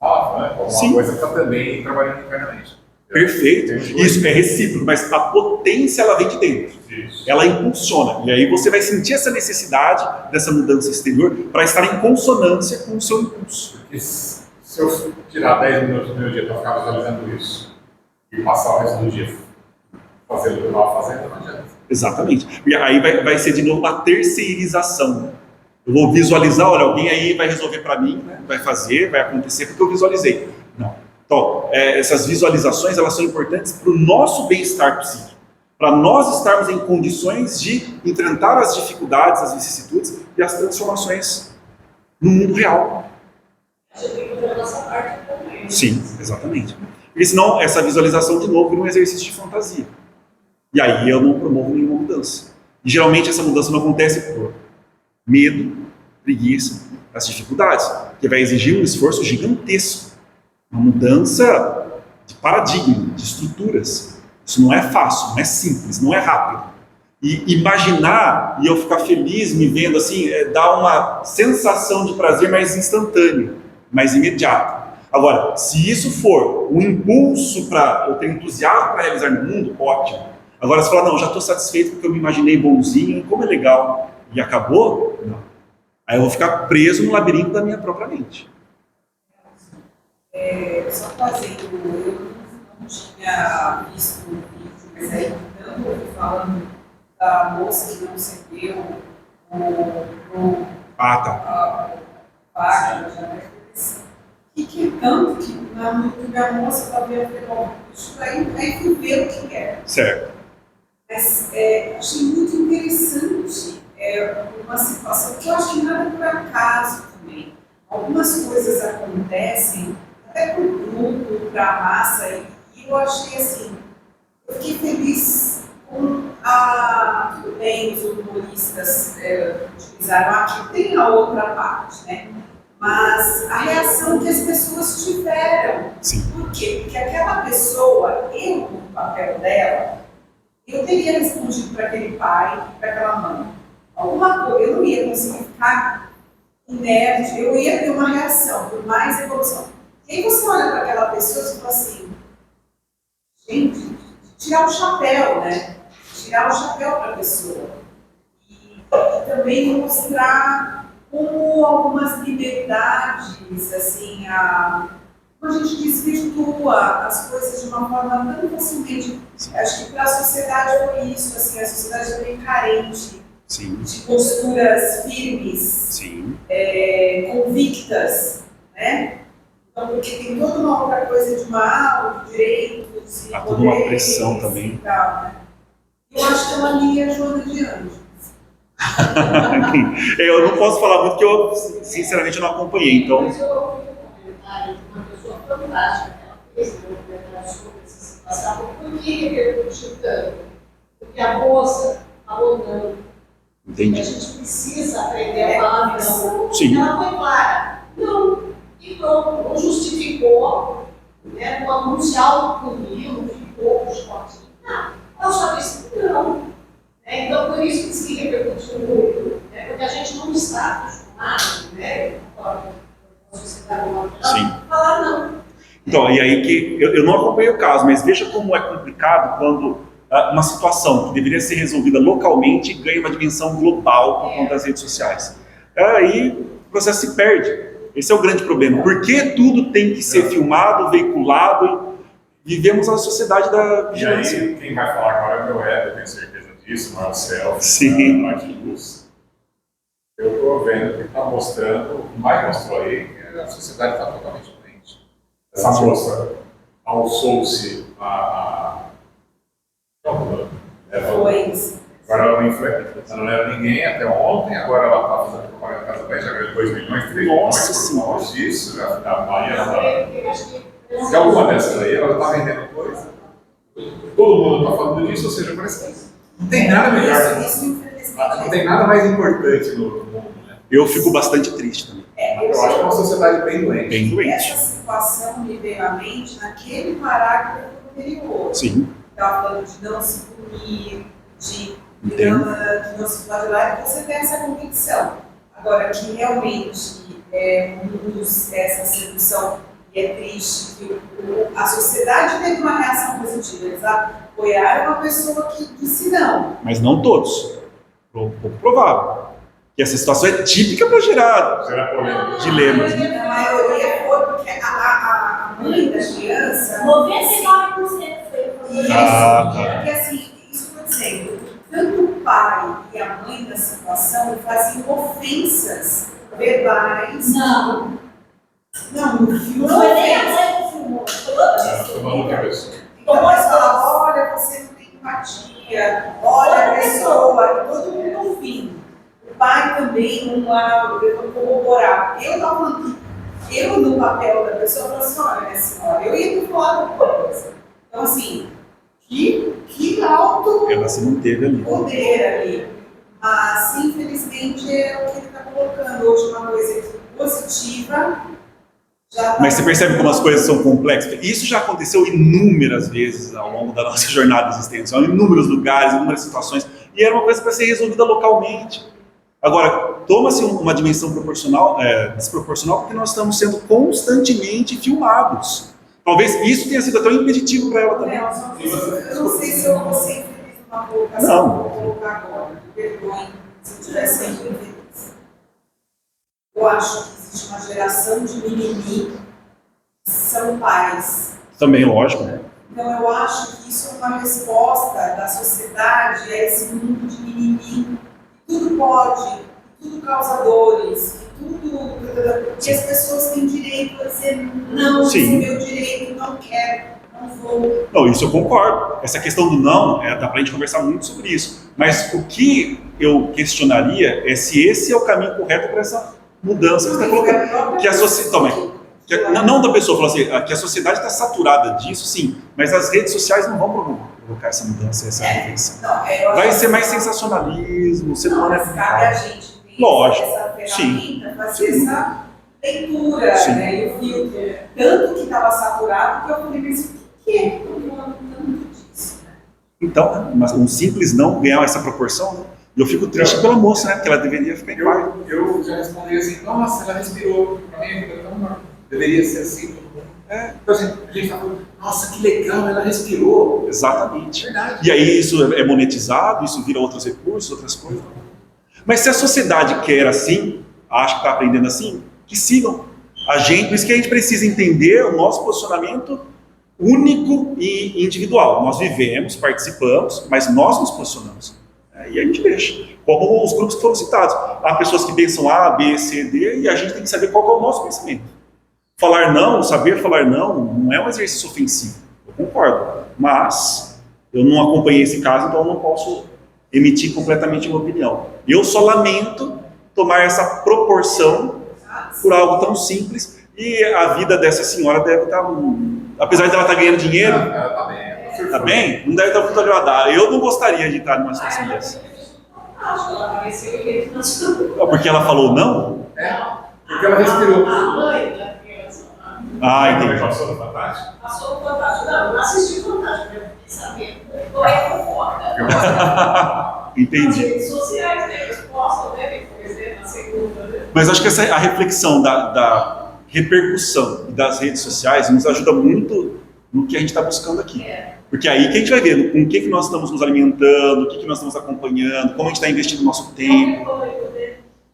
alavanca, alguma coisa que está também trabalhando internamente. Perfeito. Isso é recíproco, mas a potência ela vem de dentro. Isso. Ela impulsiona. E aí você vai sentir essa necessidade dessa mudança exterior para estar em consonância com o seu impulso. Porque se eu tirar 10 minutos do meu dia para ficar visualizando isso e passar o resto do dia fazendo o que eu estava fazendo, não adianta. Exatamente. E aí vai ser de novo uma terceirização. Eu vou visualizar, olha, alguém aí vai resolver para mim, né? Vai fazer, vai acontecer porque eu visualizei. Não. Então, essas visualizações elas são importantes para o nosso bem-estar psíquico, para nós estarmos em condições de enfrentar as dificuldades, as vicissitudes e as transformações no mundo real. A gente tem que fazer a nossa parte também. Sim, exatamente. Porque senão essa visualização de novo vira um exercício de fantasia. E aí eu não promovo nenhuma mudança. E geralmente essa mudança não acontece por medo, preguiça, as dificuldades, que vai exigir um esforço gigantesco. Uma mudança de paradigma, de estruturas. Isso não é fácil, não é simples, não é rápido. E imaginar e eu ficar feliz me vendo assim, dá uma sensação de prazer mais instantâneo, mais imediato. Agora, se isso for um impulso para eu ter entusiasmo para realizar no mundo, ótimo. Agora, se falar, não, já estou satisfeito porque eu me imaginei bonzinho, como é legal, e acabou, não. Aí eu vou ficar preso no labirinto da minha própria mente. Só fazendo, eu não tinha visto o vídeo, mas aí tanto ouvi falando da moça que não cedeu o vaga, já vai assim. Que tanto que a moça estava vendo, bom, isso aí fui ver o que era. Certo. Mas achei muito interessante uma situação que eu acho que nada por acaso também. Algumas coisas acontecem até para o grupo, para a massa, e eu achei assim, eu fiquei feliz com tudo bem, os humoristas utilizaram aqui, tem a outra parte, né? Mas a reação que as pessoas tiveram. Sim. Por quê? Porque aquela pessoa, eu, no papel dela, eu teria respondido para aquele pai, para aquela mãe. Alguma coisa, eu não ia conseguir ficar inerte, eu ia ter uma reação, por mais evolução. E aí você olha para aquela pessoa e fala assim, gente, tirar o chapéu, né? Tirar o chapéu para a pessoa. E também mostrar como algumas liberdades, assim, como a gente desvirtua as coisas de uma forma tão facilmente. Acho que para a sociedade foi isso, assim, a sociedade é bem carente. Sim. De posturas firmes, sim. Convictas, né? Então, porque tem toda uma outra coisa de mal, de direitos e há toda uma pressão também. E tal, né? Eu acho que é uma linha Joana de Anjos. Eu não posso falar muito porque eu, sinceramente, não acompanhei, então... Mas eu ouvi um comentário de uma pessoa fantástica que ela fez um comentário sobre essa situação. Por que repercutiu tanto? Porque a moça falou não. Entendi. A gente precisa aprender a falar não. Sim. Ela foi clara. Não. E pronto, não justificou, né? Não se autopuniu, não ficou com os cortes. Não. Ela só disse não. Então, por isso que repercutiu muito. Né? Porque a gente não está acostumado, né? Com a sociedade humana, a falar não. Então, e aí que eu não acompanhei o caso, mas veja como é complicado quando uma situação que deveria ser resolvida localmente ganha uma dimensão global por conta das redes sociais. Aí o processo se perde. Esse é o grande problema. Por que tudo tem que ser filmado, veiculado? Vivemos a sociedade da vigilância. E aí, quem vai falar agora é o meu ego, eu tenho certeza disso, não é o Celso, sim. Não é de luz. Eu estou vendo que está mostrando, o que mais mostrou aí, que a sociedade está totalmente doente. Essa moça alçou-se a Agora ela não era ninguém até ontem, agora ela está fazendo propaganda Casa Bem, já ganhou 2 milhões, 3 milhões por causa disso, a Bahia se alguma dessas aí, ela está vendendo coisa, todo mundo está falando disso, ou seja, parece que não tem nada melhor, Isso, infelizmente, não tem nada mais importante no mundo, né? Eu fico bastante triste também. Eu acho que é uma sociedade bem doente. Bem doente. essa situação me veio à mente naquele parágrafo anterior. Sim, Estava falando de não se punir, de entendo. não se flagelar, e você tem essa convicção. Agora, que realmente essa sedução, e é triste, que a sociedade teve uma reação positiva. Eles apoiaram uma pessoa que disse não. Mas não todos. Pouco provável. Que essa situação é típica para gerar Será polêmico? dilemas, né? A maioria foi porque a mãe da criança. 99% foi Isso, Ah, tá. porque assim, isso que eu tô dizendo, tanto o pai e a mãe da situação faziam ofensas verbais. Não, Não, no filme. não foi nem a mãe que filmou, foi outra Foi uma outra pessoa. pessoa. Então, mas fala, olha, você não tem empatia, olha a pessoa, todo mundo ouvindo. O pai também não corroborar. Eu estava falando que eu, no papel da pessoa, falava assim, olha, minha senhora, eu ia me falar alguma coisa. Então, assim, que alto Ela se manteve ali. poder ali. Mas, infelizmente, é o que ele está colocando hoje, uma coisa positiva. Já Mas você percebe como as coisas são complexas? Isso já aconteceu inúmeras vezes ao longo da nossa jornada de existência, em inúmeros lugares, em inúmeras situações, e era uma coisa para ser resolvida localmente. Agora, toma-se uma dimensão desproporcional porque nós estamos sendo constantemente filmados. Talvez isso tenha sido até um impeditivo para ela também. Eu não sei se eu vou ser infeliz numa colocação que eu vou colocar agora. Me perdoem se eu estiver sendo infeliz. Eu acho que existe uma geração de mimimi que são pais. Também, lógico, né? Então eu acho que isso é uma resposta da sociedade a esse mundo de mimimi. Tudo pode, tudo causa dores, tudo. E as pessoas têm direito a dizer não, esse é meu direito, não quero, não vou. Não, isso eu concordo. Essa questão do não, dá pra gente conversar muito sobre isso. Mas o que eu questionaria é se esse é o caminho correto para essa mudança que você está colocando. Que a sociedade. Não da pessoa, falou assim, que a sociedade está saturada disso, sim, mas as redes sociais não vão provocar essa mudança, essa reflexão. Vai ser mais sensacionalismo, o ser humano Mas cabe a é. gente ter Lógico, essa sim. ferramenta, fazer Sim. essa leitura, Sim. né? E o filtro. Tanto que estava saturado que eu falei, mas o que é que eu estou falando tanto disso? Né? Então, um simples não ganhar essa proporção, né? E eu fico triste pela moça, né? Porque ela deveria ficar em paz. Eu já respondi assim, nossa, ela respirou. Pra mim, então, deveria ser assim, todo mundo. Então, assim, a gente tá falando, nossa, que legal, ela respirou. Exatamente. Verdade. E aí isso é monetizado, isso vira outros recursos, outras coisas. Mas se a sociedade quer assim, acha que está aprendendo assim, que sigam. Por isso que a gente precisa entender o nosso posicionamento único e individual. Nós vivemos, participamos, mas nós nos posicionamos. E a gente deixa. Como os grupos que foram citados. Há pessoas que pensam A, B, C, D, e a gente tem que saber qual é o nosso pensamento. Falar não, saber falar não é um exercício ofensivo. Eu concordo. Mas eu não acompanhei esse caso, então eu não posso emitir completamente uma opinião. Eu só lamento tomar essa proporção por algo tão simples, e a vida dessa senhora deve estar, apesar de ela estar ganhando dinheiro, Ela tá bem. tá bem? Não deve estar muito agradar. Eu não gostaria de estar numa situação dessa. Ela apareceu e ele não. Não, porque ela falou não? Porque ela respirou. A mãe da criança Ah, entendi. Passou no Fantástico? passou o Fantástico. Não, eu não assisti o Fantástico, eu fiquei sabendo. Qual é a fofoca? Nas Entendi. redes sociais, né? Eles postam, né? Depois, né? Na segunda, né? Mas acho que a reflexão da repercussão das redes sociais nos ajuda muito no que a gente está buscando aqui. Porque aí que a gente vai ver com o que nós estamos nos alimentando, o que nós estamos acompanhando, como a gente está investindo o nosso tempo.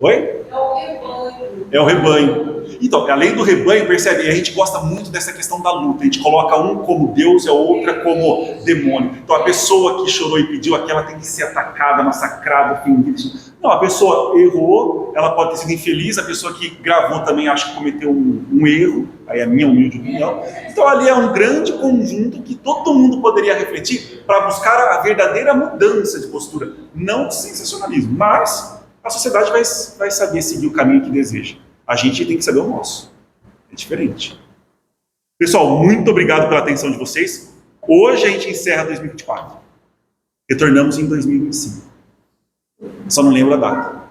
Oi? É o rebanho. É o rebanho. Então, além do rebanho, percebe? A gente gosta muito dessa questão da luta. A gente coloca um como Deus e a outra como demônio. Então, a pessoa que chorou e pediu, aquela tem que ser atacada, massacrada, ofendida. Não, a pessoa errou, ela pode ter sido infeliz, a pessoa que gravou também acha que cometeu um erro, aí é a minha humilde opinião. Então ali é um grande conjunto que todo mundo poderia refletir para buscar a verdadeira mudança de postura, não de sensacionalismo, mas a sociedade vai saber seguir o caminho que deseja. A gente tem que saber o nosso, é diferente. Pessoal, muito obrigado pela atenção de vocês. Hoje a gente encerra 2024, retornamos em 2025. Só não lembro a data.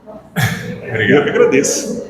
Obrigado. Eu que agradeço.